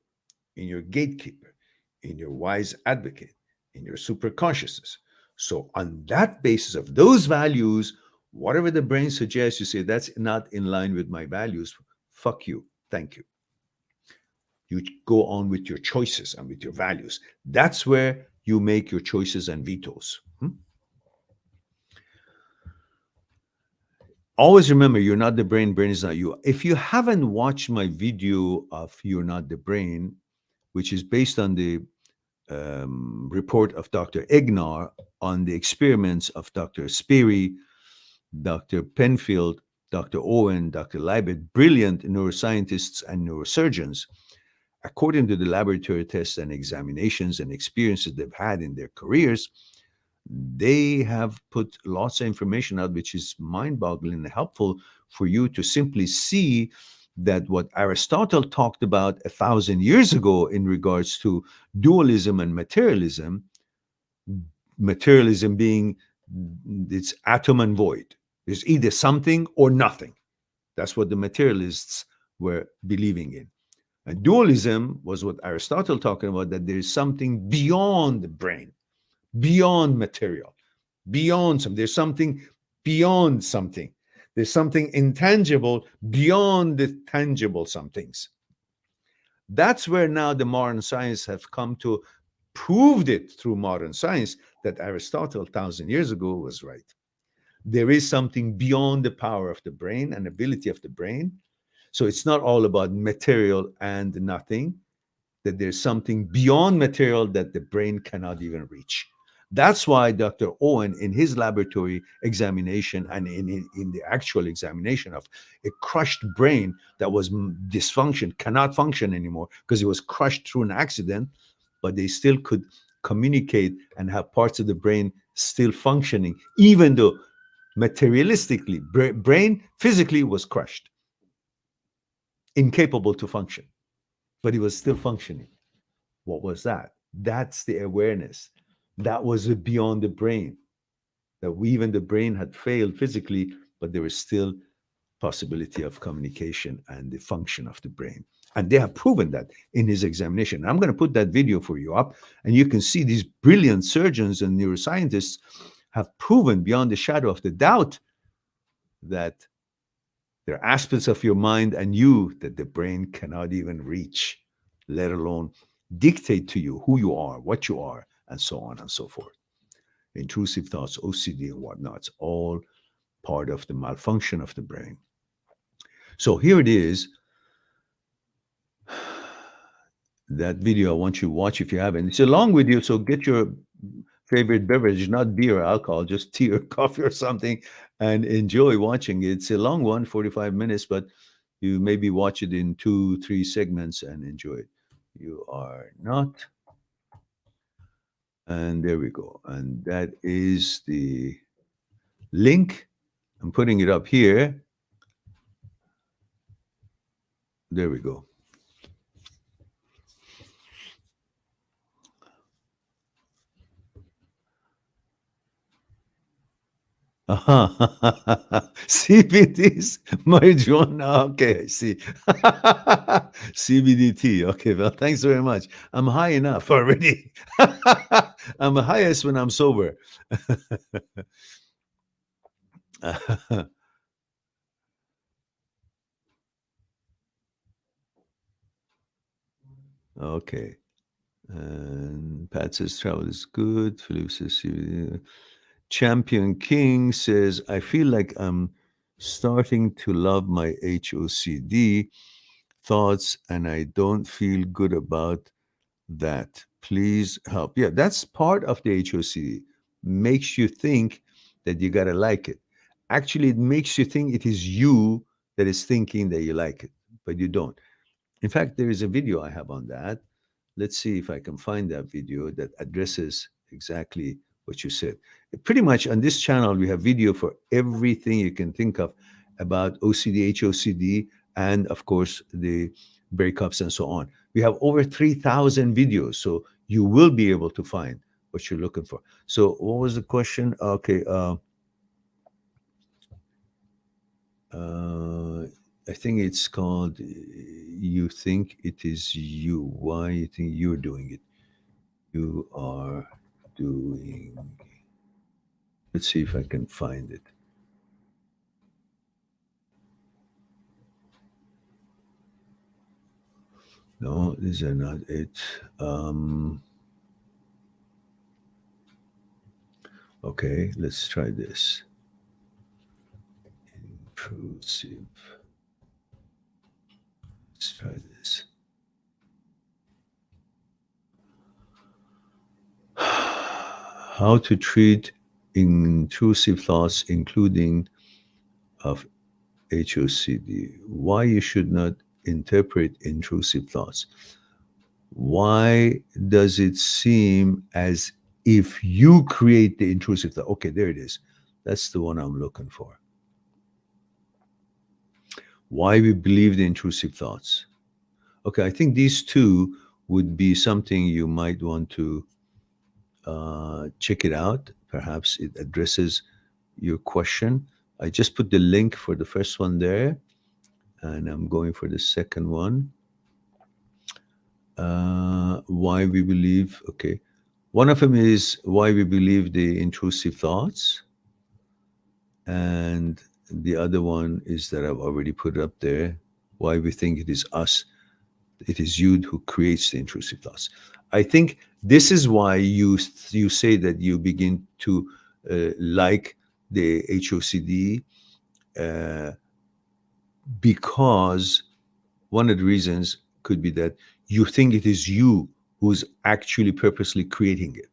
A: in your gatekeeper, in your wise advocate, in your superconsciousness. So on that basis of those values, whatever the brain suggests, you say, that's not in line with my values. Fuck you. Thank you. You go on with your choices and with your values. That's where you make your choices and vetoes. Always remember, you're not the brain, brain is not you. If you haven't watched my video of You're Not the Brain, which is based on the report of Dr. Egnar on the experiments of Dr. Sperry, Dr. Penfield, Dr. Owen, Dr. Leibert, brilliant neuroscientists and neurosurgeons, according to the laboratory tests and examinations and experiences they've had in their careers, they have put lots of information out, which is mind-boggling and helpful for you to simply see that what Aristotle talked about 1,000 years ago in regards to dualism and materialism being it's atom and void. There's either something or nothing. That's what the materialists were believing in. And dualism was what Aristotle talking about, that there's something beyond the brain, beyond material, beyond something. There's something beyond something. There's something intangible beyond the tangible somethings. That's where now the modern science have come to proved it through modern science that Aristotle 1,000 years ago was right. There is something beyond the power of the brain and ability of the brain. So it's not all about material and nothing, that there's something beyond material that the brain cannot even reach. That's why Dr. Owen, in his laboratory examination and in the actual examination of a crushed brain that was dysfunction, cannot function anymore because it was crushed through an accident, but they still could communicate and have parts of the brain still functioning, even though materialistically, brain physically was crushed, incapable to function, but it was still functioning. What was that? That's the awareness. That was beyond the brain. That even the brain had failed physically, but there was still possibility of communication and the function of the brain. And they have proven that in his examination. I'm going to put that video for you up, and you can see these brilliant surgeons and neuroscientists have proven beyond the shadow of the doubt that There are aspects of your mind and you that the brain cannot even reach, let alone dictate to you who you are, what you are, and so on and so forth. Intrusive thoughts, OCD, and whatnot, it's all part of the malfunction of the brain. So here it is, that video I want you to watch if you haven't. It's a long video, so get your favorite beverage, not beer or alcohol, just tea or coffee or something, and enjoy watching it. It's a long one, 45 minutes, but you maybe watch it in 2, 3 segments and enjoy it. You are not. And there we go. And that is the link. I'm putting it up here. There we go. CBDs, marijuana. Okay, I see. CBDT. Okay, well, thanks very much. I'm high enough already. I'm highest when I'm sober. Okay. And Pat says travel is good. Philip says CBD. Champion King says, I feel like I'm starting to love my HOCD thoughts and I don't feel good about that. Please help. Yeah, that's part of the HOCD. Makes you think that you got to like it. Actually, it makes you think it is you that is thinking that you like it, but you don't. In fact, there is a video I have on that. Let's see if I can find that video that addresses exactly what you said. Pretty much on this channel, we have video for everything you can think of about OCD, HOCD, and of course, the breakups and so on. We have over 3,000 videos, so you will be able to find what you're looking for. So, what was the question? Okay. Uh, I think it's called You Think It Is You. Why you think you're doing it? You are doing. Let's see if I can find it. No, these are not it. Okay, let's try this. Intrusive. Let's try this. How to treat intrusive thoughts, including of HOCD. Why you should not interpret intrusive thoughts. Why does it seem as if you create the intrusive thought? Okay, there it is. That's the one I'm looking for. Why we believe the intrusive thoughts. Okay, I think these two would be something you might want to check it out. Perhaps it addresses your question. I just put the link for the first one there, and I'm going for the second one. Why we believe, okay. One of them is why we believe the intrusive thoughts. And the other one is that I've already put up there, why we think it is us, it is you who creates the intrusive thoughts. I think this is why you say that you begin to like the HOCD, uh, because one of the reasons could be that you think it is you who's actually purposely creating it.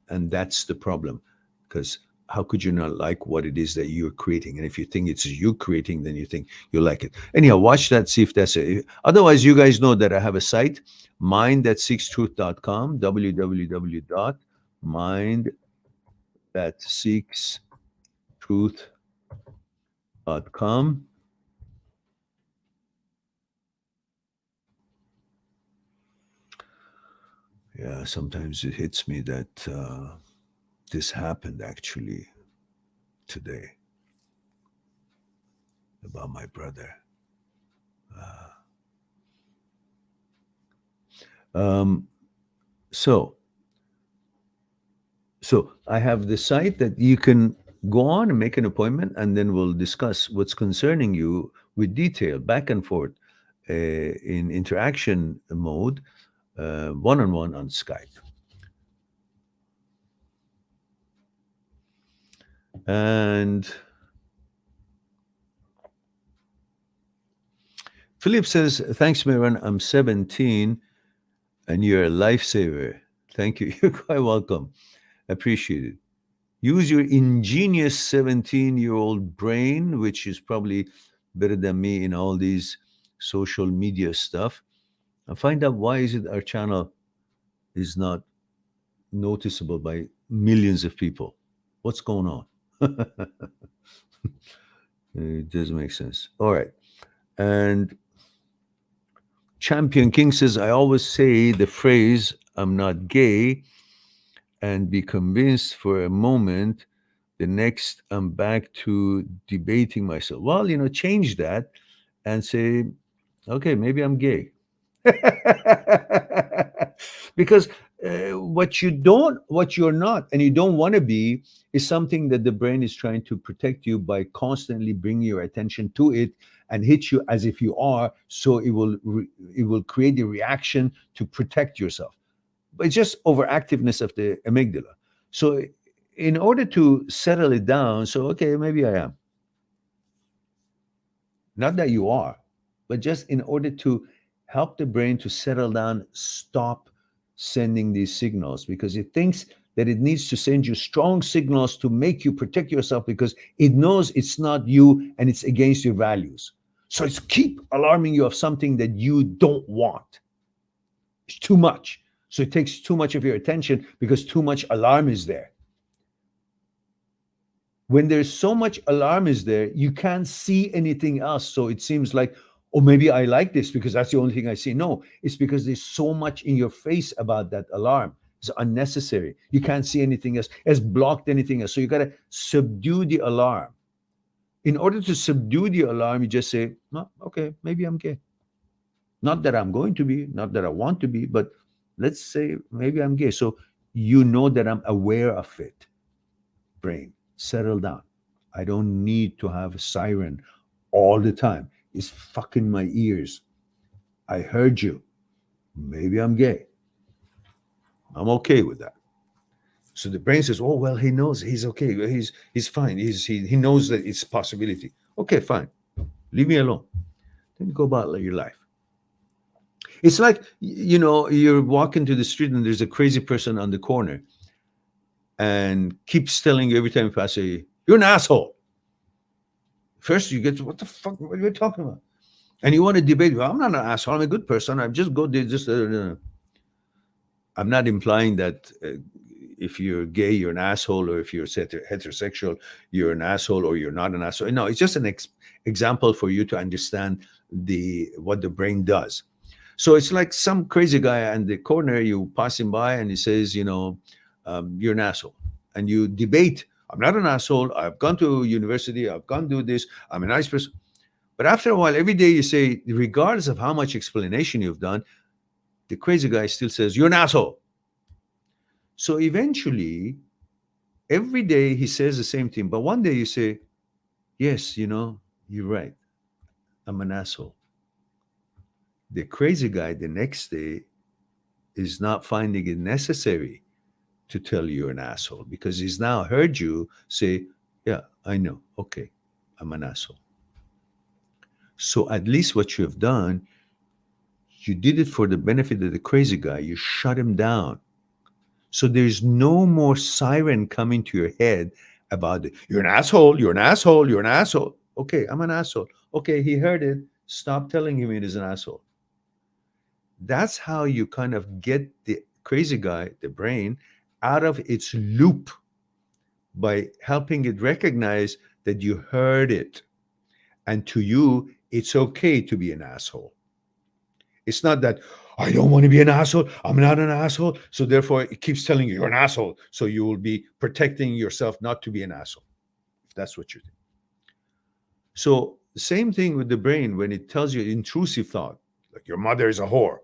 A: And that's the problem. Because how could you not like what it is that you're creating? And if you think it's you creating, then you think you like it. Anyhow, watch that, see if that's it. Otherwise, you guys know that I have a site, mindthatseekstruth.com, www.mindthatseekstruth.com. Yeah, sometimes it hits me that this happened actually today about my brother. Um, so, so I have the site that you can go on and make an appointment, and then we'll discuss what's concerning you, with detail, back and forth, in interaction mode, one on one on Skype. And Philip says, thanks, Miran. I'm 17 and you're a lifesaver. Thank you. You're quite welcome. Appreciate it. Use your ingenious 17-year-old brain, which is probably better than me in all these social media stuff, and find out why is it our channel is not noticeable by millions of people. What's going on? It doesn't make sense. All right. And Champion King says, I always say the phrase, I'm not gay, and be convinced for a moment. The next, I'm back to debating myself. Well, change that and say, okay, maybe I'm gay. Because what you're not, and you don't want to be, is something that the brain is trying to protect you by constantly bringing your attention to it and hit you as if you are. So it will create a reaction to protect yourself. But it's just overactiveness of the amygdala. So in order to settle it down, so okay, maybe I am. Not that you are, but just in order to help the brain to settle down, stop sending these signals because it thinks that it needs to send you strong signals to make you protect yourself because it knows it's not you and it's against your values. So it's keep alarming you of something that you don't want. It's too much. So it takes too much of your attention because too much alarm is there. When there's so much alarm is there, you can't see anything else. So it seems like, oh, maybe I like this because that's the only thing I see. No, it's because there's so much in your face about that alarm. It's unnecessary. You can't see anything else. It's blocked anything else. So you got to subdue the alarm. In order to subdue the alarm, you just say, oh, okay, maybe I'm gay. Not that I'm going to be, not that I want to be, but let's say maybe I'm gay. So you know that I'm aware of it. Brain, settle down. I don't need to have a siren all the time. It's fucking my ears. I heard you. Maybe I'm gay. I'm okay with that. So the brain says, "Oh well, he knows he's okay. He's fine. He knows that it's a possibility. Okay, fine. Leave me alone. Then go about your life." It's like you're walking to the street and there's a crazy person on the corner, and keeps telling you every time you pass, "Say you're an asshole." First, you get, "What the fuck? What are you talking about?" And you want to debate. Well, I'm not an asshole. I'm a good person. I just go there. Just I'm not implying that if you're gay, you're an asshole, or if you're heterosexual, you're an asshole, or you're not an asshole. No, it's just an example for you to understand what the brain does. So it's like some crazy guy on the corner, you pass him by, and he says, you're an asshole, and you debate. I'm not an asshole. I've gone to university. I've gone to this. I'm a nice person. But after a while, every day you say, regardless of how much explanation you've done, the crazy guy still says, you're an asshole. So eventually, every day he says the same thing. But one day you say, yes, you're right. I'm an asshole. The crazy guy the next day is not finding it necessary to tell you you're an asshole because he's now heard you say, yeah, I know. Okay, I'm an asshole. So at least what you have done, you did it for the benefit of the crazy guy. You shut him down. So there's no more siren coming to your head about it. You're an asshole. You're an asshole. You're an asshole. Okay, I'm an asshole. Okay, he heard it. Stop telling him it is an asshole. That's how you kind of get the crazy guy, the brain, out of its loop by helping it recognize that you heard it. And to you, it's okay to be an asshole. It's not that I don't want to be an asshole. I'm not an asshole. So therefore, it keeps telling you you're an asshole. So you will be protecting yourself not to be an asshole. If that's what you think. So the same thing with the brain when it tells you intrusive thought, like your mother is a whore.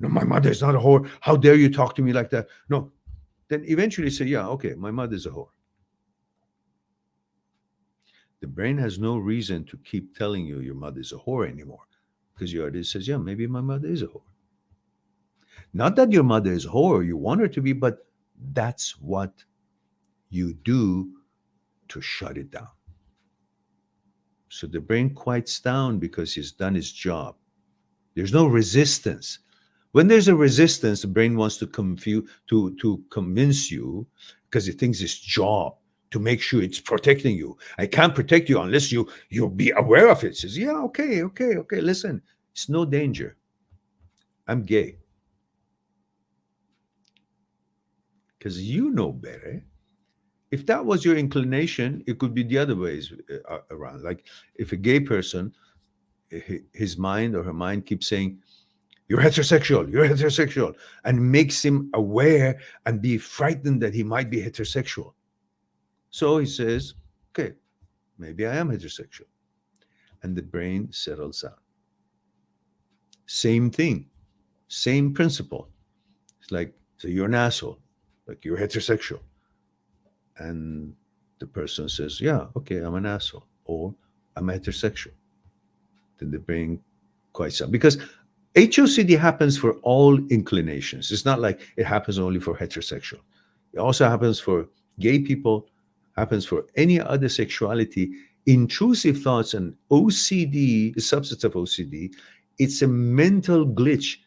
A: No, my mother is not a whore. How dare you talk to me like that? No. Then eventually say, yeah, okay, my mother's a whore. The brain has no reason to keep telling you your mother is a whore anymore, because your already says, yeah, maybe my mother is a whore. Not that your mother is a whore, you want her to be, but that's what you do to shut it down. So the brain quiets down because he's done his job. There's no resistance. When there's a resistance, the brain wants to convince you, because it thinks it's job to make sure it's protecting you. I can't protect you unless you'll be aware of it. It says, yeah, okay. Listen, it's no danger. I'm gay. Because you know better. If that was your inclination, it could be the other ways around. Like if a gay person, his mind or her mind keeps saying, you're heterosexual, and makes him aware and be frightened that he might be heterosexual. So he says, okay, maybe I am heterosexual. And the brain settles down. Same thing, same principle. It's like, so you're an asshole, like you're heterosexual. And the person says, yeah, okay, I'm an asshole, or I'm heterosexual. Then the brain quiets down. Because HOCD happens for all inclinations. It's not like it happens only for heterosexual. It also happens for gay people, happens for any other sexuality. Intrusive thoughts and OCD, the subset of OCD, it's a mental glitch.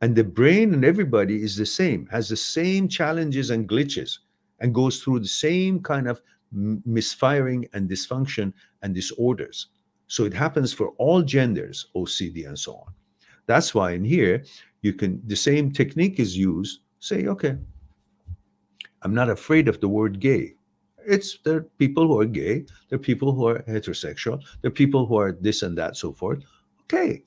A: And the brain and everybody is the same, has the same challenges and glitches, and goes through the same kind of misfiring and dysfunction and disorders. So it happens for all genders, OCD and so on. That's why in here, the same technique is used. Say, okay, I'm not afraid of the word gay. There are people who are gay, there are people who are heterosexual, there are people who are this and that, so forth. Okay.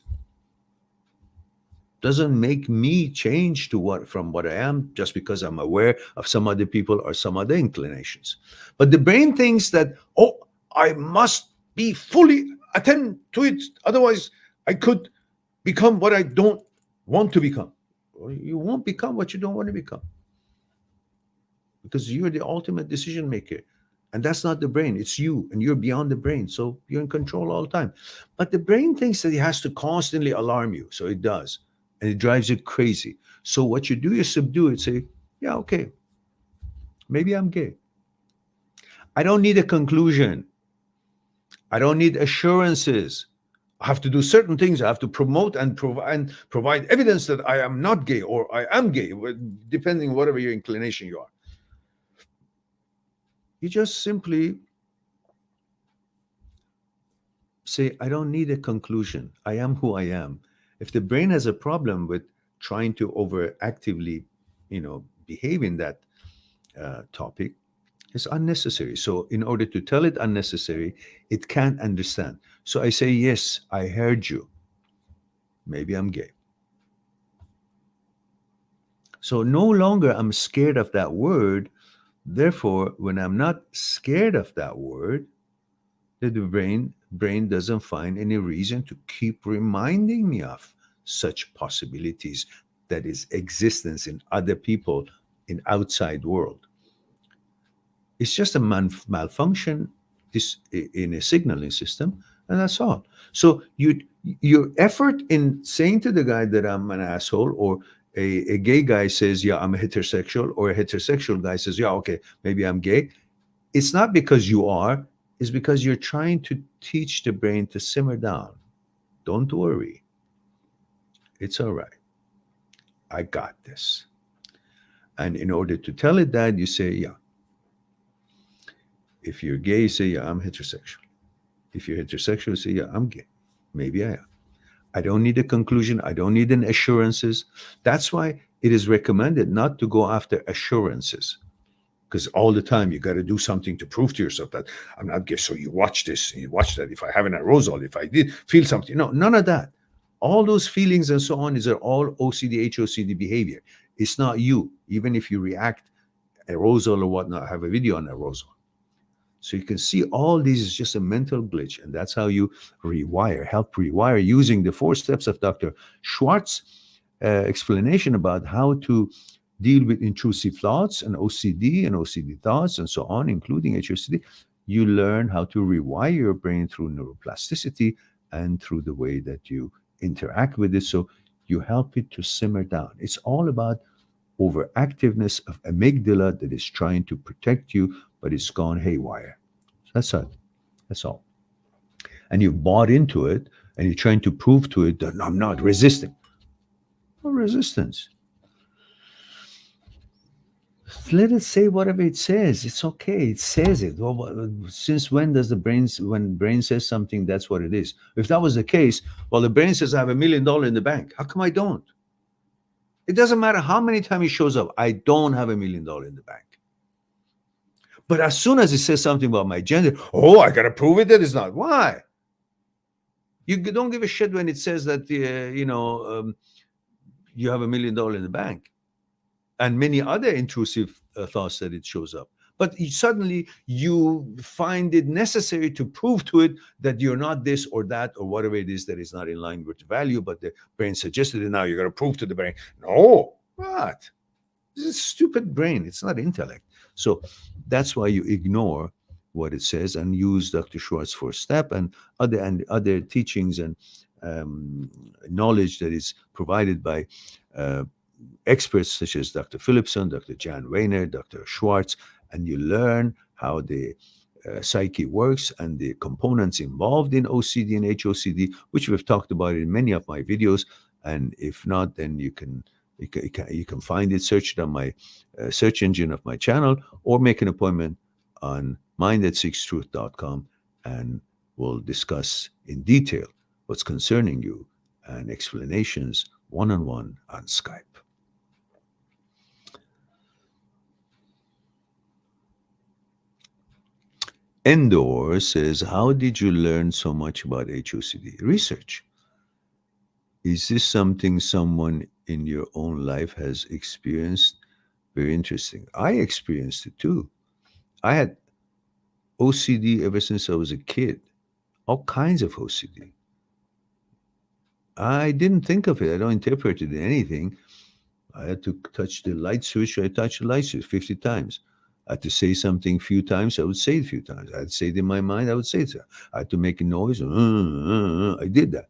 A: Doesn't make me change from what I am just because I'm aware of some other people or some other inclinations. But the brain thinks that, oh, I must be fully attend to it, otherwise I could become what I don't want to become. Well, you won't become what you don't want to become, because you're the ultimate decision maker. And that's not the brain, it's you, and you're beyond the brain. So you're in control all the time. But the brain thinks that it has to constantly alarm you. So it does. And it drives you crazy. So what you do is subdue it, say, yeah, okay, maybe I'm gay. I don't need a conclusion. I don't need assurances. I have to do certain things. I have to promote and provide evidence that I am not gay or I am gay, depending whatever your inclination you are. You just simply say, I don't need a conclusion. I am who I am. If the brain has a problem with trying to overactively, behave in that topic, it's unnecessary. So in order to tell it unnecessary, it can't understand. So I say, yes, I heard you. Maybe I'm gay. So no longer I'm scared of that word. Therefore, when I'm not scared of that word, the brain doesn't find any reason to keep reminding me of such possibilities, that is existence in other people in outside world. It's just a malfunction in a signaling system, and that's all. So your effort in saying to the guy that I'm an asshole, or a gay guy says, yeah, I'm a heterosexual, or a heterosexual guy says, yeah, okay, maybe I'm gay. It's not because you are, it's because you're trying to teach the brain to simmer down. Don't worry. It's all right. I got this. And in order to tell it that, you say, yeah. If you're gay, you say, yeah, I'm heterosexual. If you're heterosexual, you say, yeah, I'm gay. Maybe I am. I don't need a conclusion. I don't need an assurances. That's why it is recommended not to go after assurances. Because all the time you got to do something to prove to yourself that I'm not gay. So you watch this, and you watch that. If I have an arousal, if I did feel something, no, none of that. All those feelings and so on are all OCD, HOCD behavior. It's not you. Even if you react arousal or whatnot, I have a video on arousal. So you can see all these is just a mental glitch, and that's how you help rewire using the 4 steps of Dr. Schwartz's explanation about how to deal with intrusive thoughts and OCD thoughts and so on, including HOCD. You learn how to rewire your brain through neuroplasticity and through the way that you interact with it. So you help it to simmer down. It's all about overactiveness of amygdala that is trying to protect you, but it's gone haywire. That's it. That's all. And you bought into it, and you're trying to prove to it that I'm not resisting. No resistance. Let it say whatever it says. It's okay. It says it. Well, since when does the brain, when brain says something, that's what it is? If that was the case, well, the brain says I have $1 million in the bank. How come I don't? It doesn't matter how many times it shows up. I don't have $1 million in the bank. But as soon as it says something about my gender, oh, I gotta prove it that it's not. Why? You don't give a shit when it says that you have $1 million in the bank, and many other intrusive thoughts that it shows up. But suddenly you find it necessary to prove to it that you're not this or that or whatever it is that is not in line with the value, but the brain suggested it. Now you're going to prove to the brain, no, what? This is a stupid brain. It's not intellect. So that's why you ignore what it says and use Dr. Schwartz's first step and other teachings and knowledge that is provided by uh, experts such as Dr. Philipson, Dr. Jan Weiner, Dr. Schwartz, and you learn how the psyche works and the components involved in OCD and HOCD, which we've talked about in many of my videos. And if not, then you can find it, search it on my search engine of my channel, or make an appointment on mind@6truth.com, and we'll discuss in detail what's concerning you and explanations one-on-one on Skype. Endor says, how did you learn so much about HOCD? Research. Is this something someone in your own life has experienced? Very interesting. I experienced it too. I had OCD ever since I was a kid, all kinds of OCD. I didn't think of it, I don't interpret it in anything. I had to touch the light switch, I touched the light switch 50 times. I had to say something a few times, I would say it a few times. I'd say it in my mind, I would say it. I had to make a noise. I did that.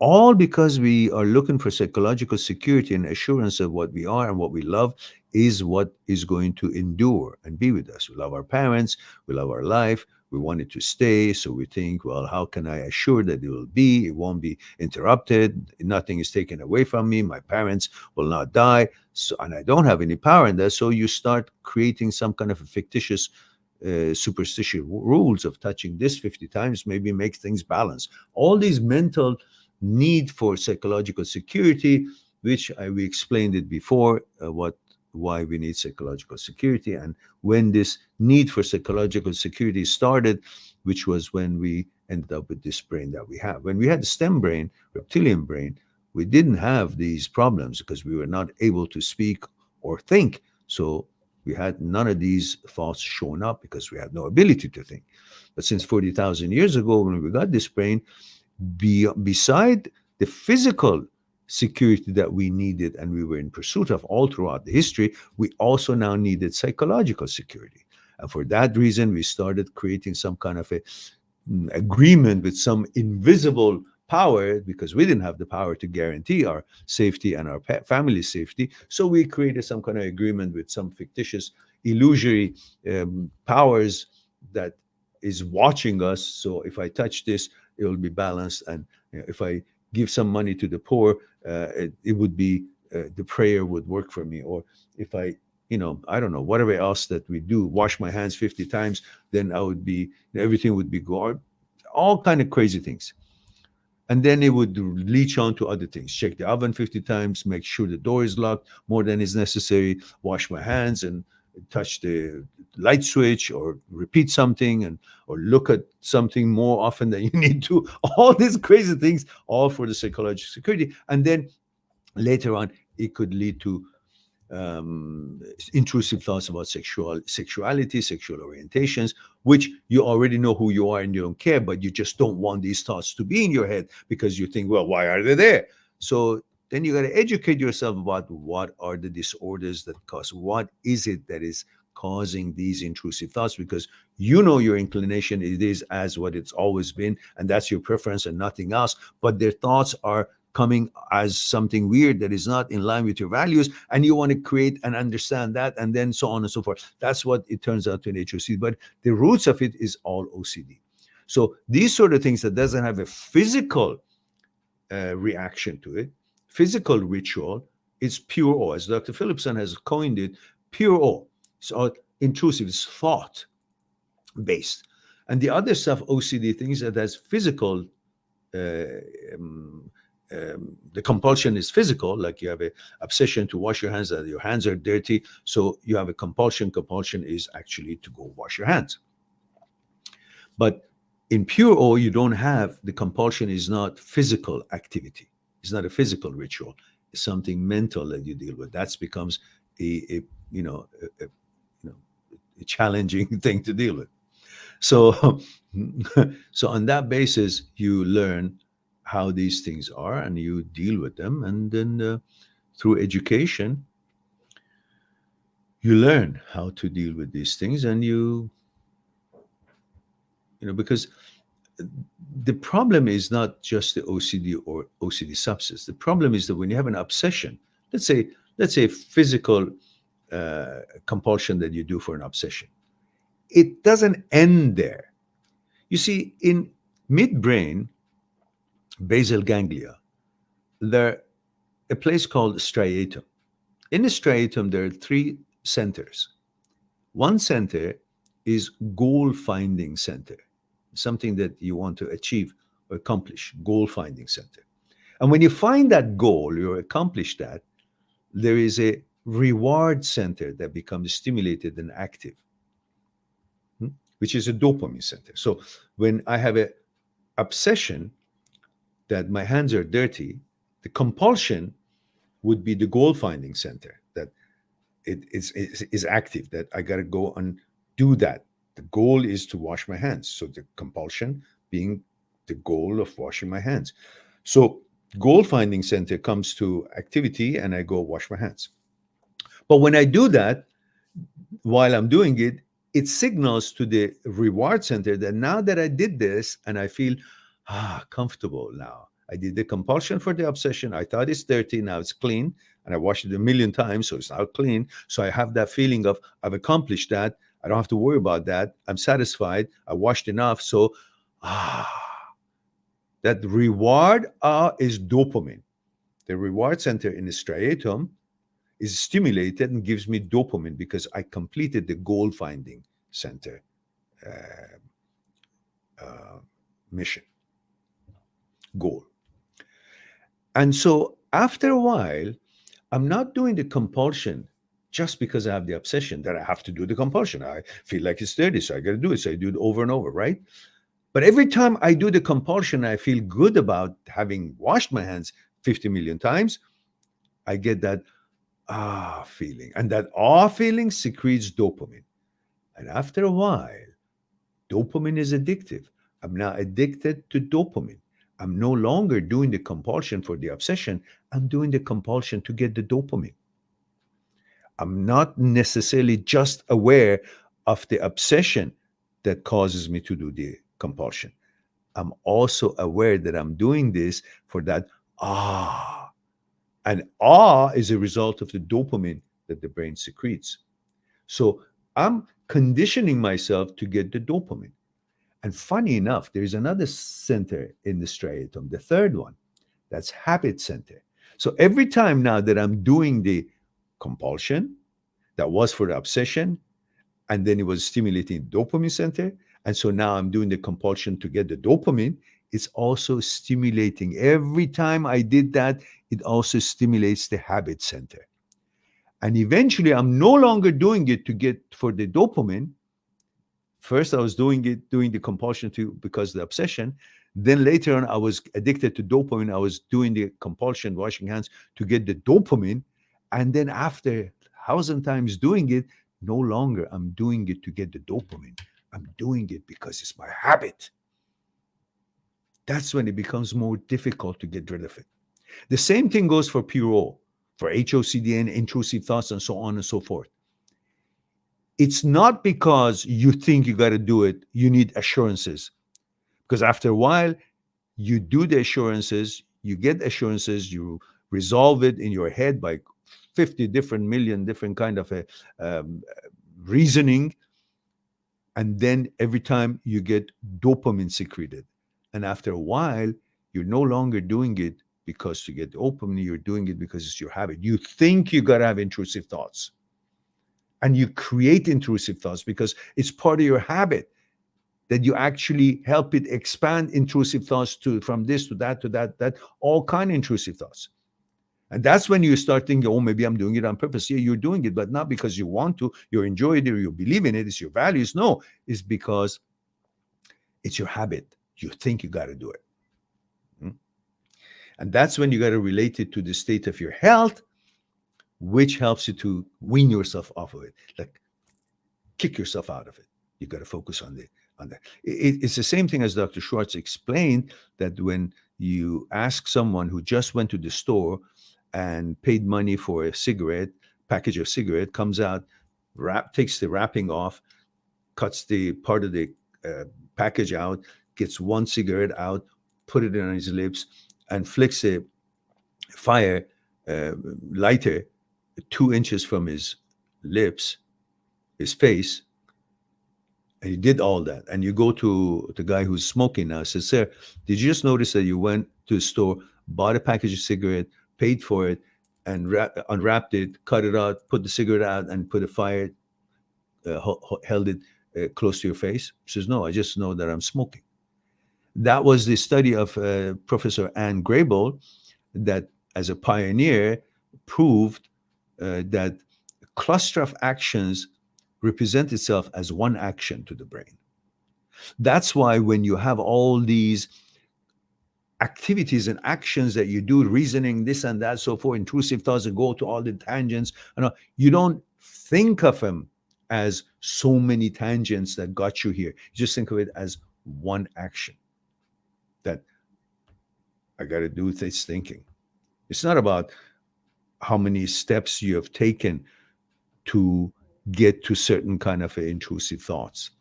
A: All because we are looking for psychological security and assurance of what we are and what we love is what is going to endure and be with us. We love our parents, we love our life, we want it to stay. So we think, well, how can I assure that it will be? It won't be interrupted. Nothing is taken away from me. My parents will not die. So, and I don't have any power in that. So you start creating some kind of a fictitious superstitious rules of touching this 50 times, maybe makes things balance. All these mental need for psychological security, which we explained it before, why we need psychological security, and when this need for psychological security started, which was when we ended up with this brain that we have. When we had the stem brain, reptilian brain, we didn't have these problems because we were not able to speak or think. So we had none of these thoughts showing up because we had no ability to think. But since 40,000 years ago, when we got this brain, beside the physical security that we needed and we were in pursuit of all throughout the history, we also now needed psychological security. And for that reason, we started creating some kind of a agreement with some invisible power, because we didn't have the power to guarantee our safety and our family's safety. So we created some kind of agreement with some fictitious, illusory powers that is watching us. So if I touch this, it will be balanced. And if I give some money to the poor, it would be, the prayer would work for me. Or if I, I don't know, whatever else that we do, wash my hands 50 times, then I would be, everything would be good. All kind of crazy things. And then it would leach on to other things. Check the oven 50 times, make sure the door is locked more than is necessary, wash my hands and touch the light switch, or repeat something, and or look at something more often than you need to. All these crazy things, all for the psychological security. And then later on, it could lead to intrusive thoughts about sexuality, sexual orientations, which you already know who you are and you don't care, but you just don't want these thoughts to be in your head because you think, well, why are they there? So then you got to educate yourself about what are the disorders that cause, what is it that is causing these intrusive thoughts, because you know your inclination, it is as what it's always been, and that's your preference and nothing else. But their thoughts are coming as something weird that is not in line with your values, and you want to create and understand that, and then so on and so forth. That's what it turns out to in HOCD. But the roots of it is all OCD. So these sort of things that doesn't have a physical reaction to it, physical ritual, is pure O. As Dr. Phillipson has coined it, pure O. So intrusive is thought based. And the other stuff, OCD things that has physical, the compulsion is physical, like you have a obsession to wash your hands, that your hands are dirty. So you have a compulsion. Compulsion is actually to go wash your hands. But in pure O, you don't have, the compulsion is not physical activity. It's not a physical ritual. It's something mental that you deal with. That becomes a challenging thing to deal with. So, so on that basis, you learn how these things are and you deal with them. And then through education, you learn how to deal with these things. And because the problem is not just the OCD or OCD substance. The problem is that when you have an obsession, let's say physical compulsion that you do for an obsession, it doesn't end there. You see, in midbrain, basal ganglia, there a place called striatum. In the striatum, there are three centers. One center is goal-finding center, something that you want to achieve or accomplish, goal-finding center. And when you find that goal, you accomplish that, there is a reward center that becomes stimulated and active, which is a dopamine center. So when I have an obsession that my hands are dirty, the compulsion would be the goal-finding center, that it is active, that I got to go and do that. The goal is to wash my hands. So the compulsion being the goal of washing my hands. So goal-finding center comes to activity and I go wash my hands. But when I do that, while I'm doing it, it signals to the reward center that now that I did this and I feel comfortable now. I did the compulsion for the obsession. I thought it's dirty. Now it's clean. And I washed it a million times, so it's now clean. So I have that feeling of I've accomplished that. I don't have to worry about that. I'm satisfied. I washed enough. So that reward is dopamine. The reward center in the striatum is stimulated and gives me dopamine because I completed the goal-finding center mission, goal. And so after a while, I'm not doing the compulsion just because I have the obsession that I have to do the compulsion. I feel like it's dirty, so I got to do it. So I do it over and over, right? But every time I do the compulsion, I feel good about having washed my hands 50 million times. I get that feeling. And that feeling secretes dopamine. And after a while, dopamine is addictive. I'm now addicted to dopamine. I'm no longer doing the compulsion for the obsession. I'm doing the compulsion to get the dopamine. I'm not necessarily just aware of the obsession that causes me to do the compulsion. I'm also aware that I'm doing this for that And is a result of the dopamine that the brain secretes. So I'm conditioning myself to get the dopamine. And funny enough, there's another center in the striatum, the third one, that's habit center. So every time now that I'm doing the compulsion, that was for the obsession, and then it was stimulating dopamine center, and so now I'm doing the compulsion to get the dopamine, it's also stimulating. Every time I did that, it also stimulates the habit center. And eventually, I'm no longer doing it to get for the dopamine. First, I was doing the compulsion because of the obsession. Then later on, I was addicted to dopamine. I was doing the compulsion, washing hands, to get the dopamine. And then after 1,000 times doing it, no longer I'm doing it to get the dopamine. I'm doing it because it's my habit. That's when it becomes more difficult to get rid of it. The same thing goes for pure O, for HOCD and intrusive thoughts and so on and so forth. It's not because you think you got to do it, you need assurances. Because after a while, you do the assurances, you get assurances, you resolve it in your head by 50 different million different kind of a um, reasoning, and then every time you get dopamine secreted, and after a while you're no longer doing it because to get dopamine, you're doing it because it's your habit. You think you got to have intrusive thoughts, and you create intrusive thoughts because it's part of your habit, that you actually help it expand intrusive thoughts to from this to that to that, all kind of intrusive thoughts. And that's when you start thinking, oh, maybe I'm doing it on purpose. Yeah, you're doing it, but not because you want to, you enjoy it, or you believe in it, it's your values. No, it's because it's your habit. You think you got to do it. And that's when you got to relate it to the state of your health, which helps you to wean yourself off of it. Like kick yourself out of it. You got to focus on that. It's the same thing as Dr. Schwartz explained, that when you ask someone who just went to the store and paid money for a cigarette, package of cigarette, comes out, takes the wrapping off, cuts the part of the package out, gets one cigarette out, put it on his lips, and flicks a fire lighter 2 inches from his lips, his face, and he did all that. And you go to the guy who's smoking now, says, sir, did you just notice that you went to the store, bought a package of cigarette, paid for it, and unwrapped it, cut it out, put the cigarette out, and put a fire, held it close to your face? He says, no, I just know that I'm smoking. That was the study of Professor Anne Grable, that as a pioneer proved that cluster of actions represent itself as one action to the brain. That's why when you have all these activities and actions that you do, reasoning, this and that, so forth, intrusive thoughts that go to all the tangents, you don't think of them as so many tangents that got you here. You just think of it as one action that I got to do this thinking. It's not about how many steps you have taken to get to certain kind of intrusive thoughts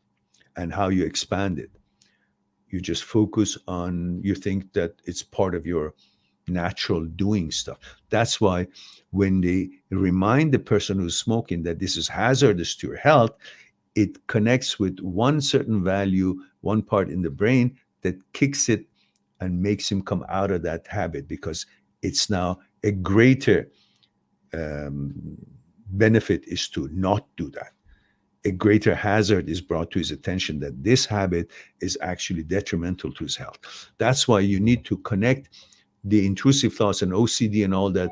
A: and how you expand it. You just focus on, you think that it's part of your natural doing stuff. That's why when they remind the person who's smoking that this is hazardous to your health, it connects with one certain value, one part in the brain that kicks it and makes him come out of that habit, because it's now a greater benefit is to not do that. A greater hazard is brought to his attention that this habit is actually detrimental to his health. That's why you need to connect the intrusive thoughts and OCD and all that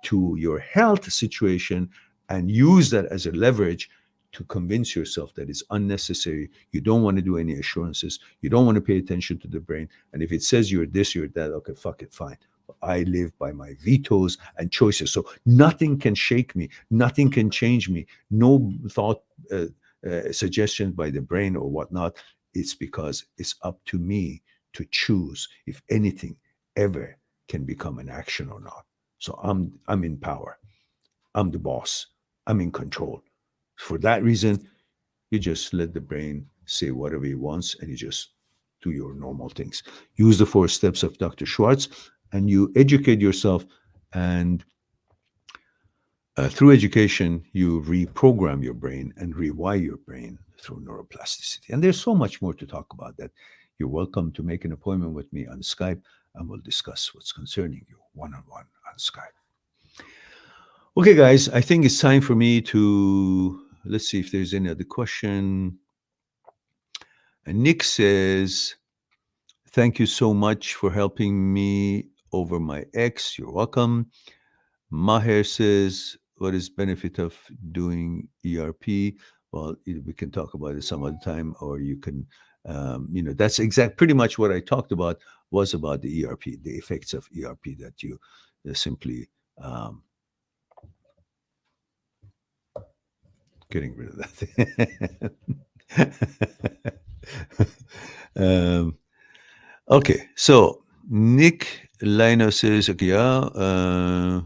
A: to your health situation and use that as a leverage to convince yourself that it's unnecessary. You don't want to do any assurances. You don't want to pay attention to the brain. And if it says you're this, you're that, okay, fuck it, fine. I live by my vetoes and choices. So nothing can shake me. Nothing can change me. No thought, suggestions by the brain or whatnot. It's because it's up to me to choose if anything ever can become an action or not. So I'm in power. I'm the boss. I'm in control. For that reason, you just let the brain say whatever it wants, and you just do your normal things. Use the 4 steps of Dr. Schwartz, and you educate yourself. And through education, you reprogram your brain and rewire your brain through neuroplasticity. And there's so much more to talk about that. You're welcome to make an appointment with me on Skype, and we'll discuss what's concerning you one-on-one on Skype. Okay, guys, I think it's time for me to, let's see if there's any other question. And Nick says, thank you so much for helping me over my ex. You're welcome. Maher says, what is benefit of doing ERP? Well, we can talk about it some other time, or you can, that's pretty much what I talked about was about the ERP, the effects of ERP, that you simply getting rid of that. Okay, so Nick Lino says, okay, yeah.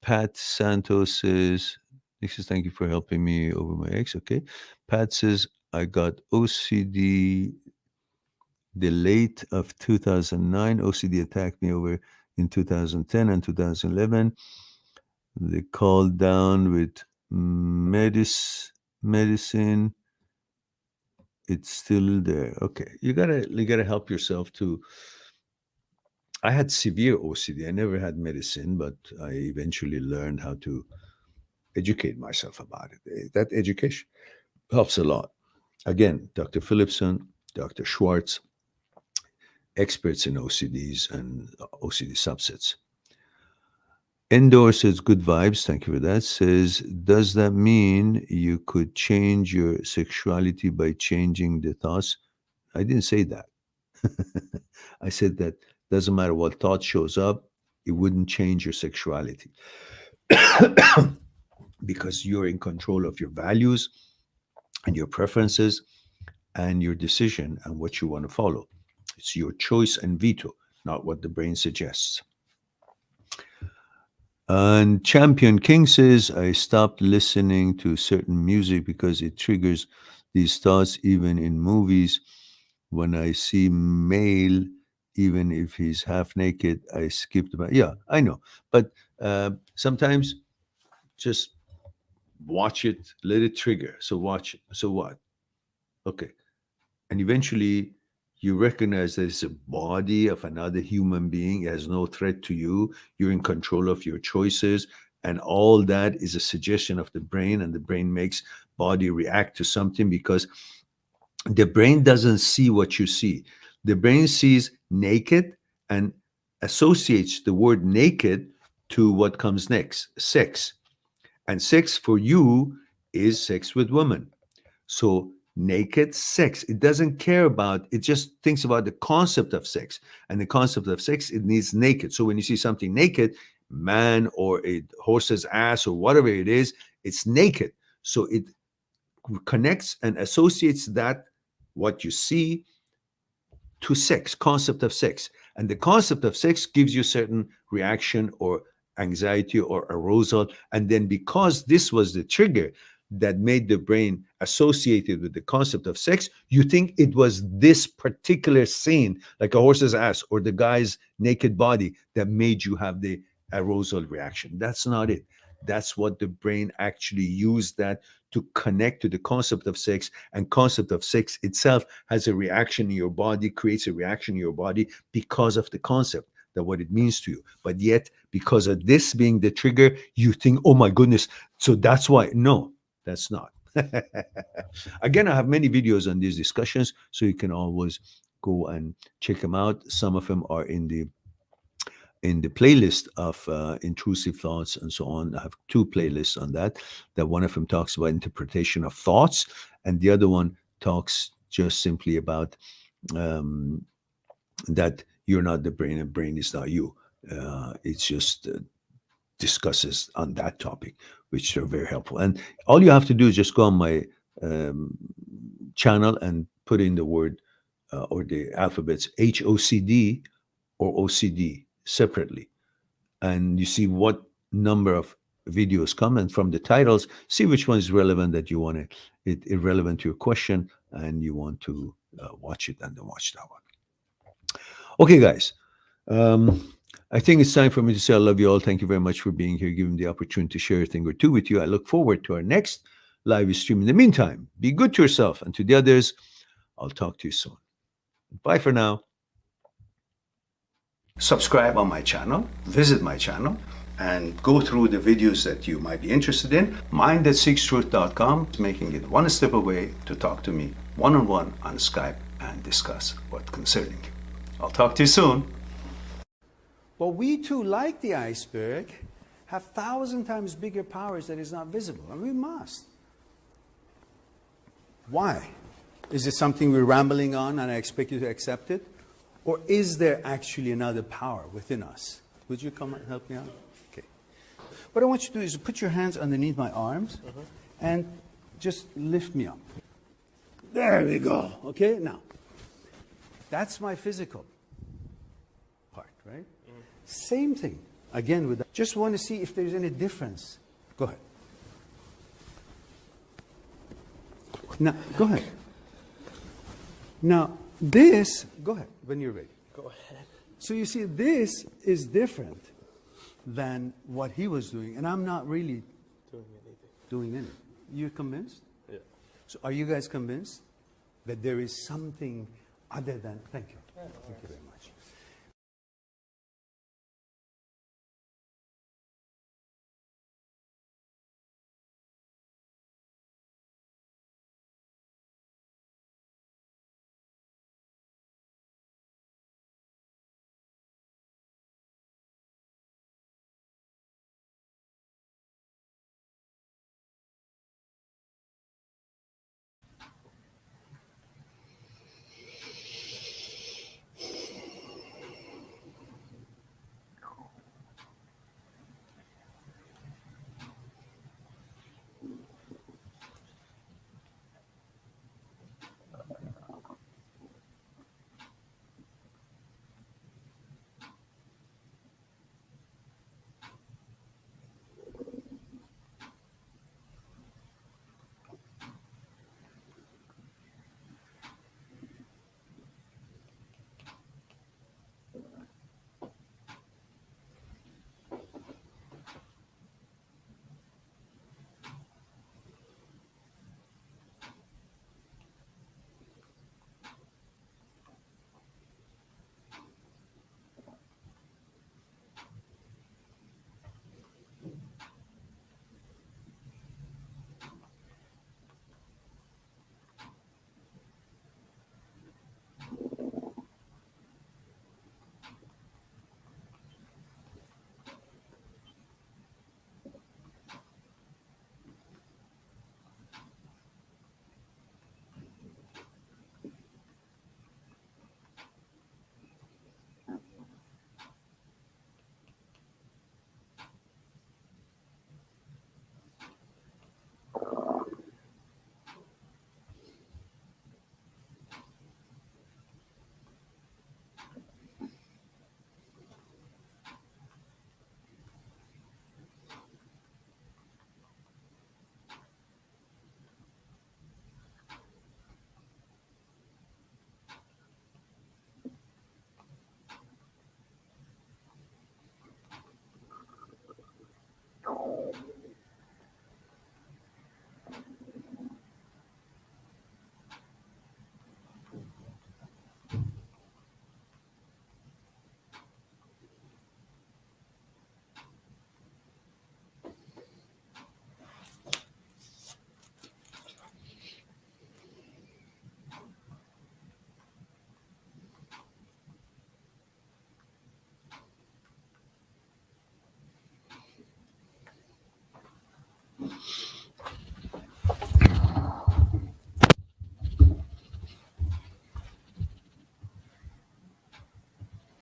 A: Pat Santos says, Nick says, thank you for helping me over my ex. Okay. Pat says, I got OCD the late of 2009. OCD attacked me over in 2010 and 2011. They called down with medicine. It's still there. Okay. You gotta help yourself to. I had severe OCD. I never had medicine, but I eventually learned how to educate myself about it. That education helps a lot. Again, Dr. Phillipson, Dr. Schwartz, experts in OCDs and OCD subsets. Endor says, good vibes. Thank you for that. Says, does that mean you could change your sexuality by changing the thoughts? I didn't say that. I said that doesn't matter what thought shows up, it wouldn't change your sexuality because you're in control of your values and your preferences and your decision and what you want to follow. It's your choice and veto, not what the brain suggests. And Champion King says, I stopped listening to certain music because it triggers these thoughts, even in movies. When I see male, even if he's half naked, I skip the. Yeah, I know. But sometimes just watch it, let it trigger. So watch it. So what? Okay. And eventually you recognize that it's a body of another human being. It has no threat to you. You're in control of your choices. And all that is a suggestion of the brain, and the brain makes body react to something because the brain doesn't see what you see. The brain sees naked and associates the word naked to what comes next, sex. And sex for you is sex with women. So naked sex, it doesn't care about, it just thinks about the concept of sex. And the concept of sex, it needs naked. So when you see something naked, man or a horse's ass or whatever it is, it's naked. So it connects and associates that, what you see, to sex, concept of sex. And the concept of sex gives you certain reaction or anxiety or arousal. And then because this was the trigger that made the brain associated with the concept of sex, you think it was this particular scene, like a horse's ass or the guy's naked body, that made you have the arousal reaction. That's not it. That's what the brain actually used that to connect to the concept of sex, and concept of sex itself has a reaction in your body, creates a reaction in your body because of the concept, that what it means to you. But yet, because of this being the trigger, you think, oh my goodness, so that's why. No, that's not. Again, I have many videos on these discussions, so you can always go and check them out. Some of them are in the playlist of intrusive thoughts and so on. I have two playlists on that. That one of them talks about interpretation of thoughts, and the other one talks just simply about that you're not the brain and brain is not you. It's just discusses on that topic, which are very helpful. And all you have to do is just go on my channel and put in the word or the alphabets HOCD or OCD separately, and you see what number of videos come, and from the titles see which one is relevant, that you want it irrelevant to your question and you want to watch it, and then watch that one. Okay, guys, I think it's time for me to say I love you all. Thank you very much for being here, giving me the opportunity to share a thing or two with you. I look forward to our next live stream. In the meantime, be good to yourself and to the others. I'll talk to you soon. Bye for now. Subscribe on my channel, visit my channel, and go through the videos that you might be interested in. Mind@seekstruth.com is making it one step away to talk to me one-on-one on Skype and discuss what's concerning you. I'll talk to you soon.
B: Well, we too, like the iceberg, have 1,000 times bigger powers that is not visible, and we must. Why? Is it something we're rambling on and I expect you to accept it? Or is there actually another power within us? Would you come and help me out? Okay. What I want you to do is put your hands underneath my arms and just lift me up. There we go. Okay, now, that's my physical part, right? Same thing, again, with that. Just want to see if there's any difference. Go ahead. Now, go ahead. Now, this, go ahead when you're ready.
C: Go ahead.
B: So you see, this is different than what he was doing, and I'm not really doing anything. You're convinced?
C: Yeah.
B: So are you guys convinced that there is something other than, thank you. Thank you very much.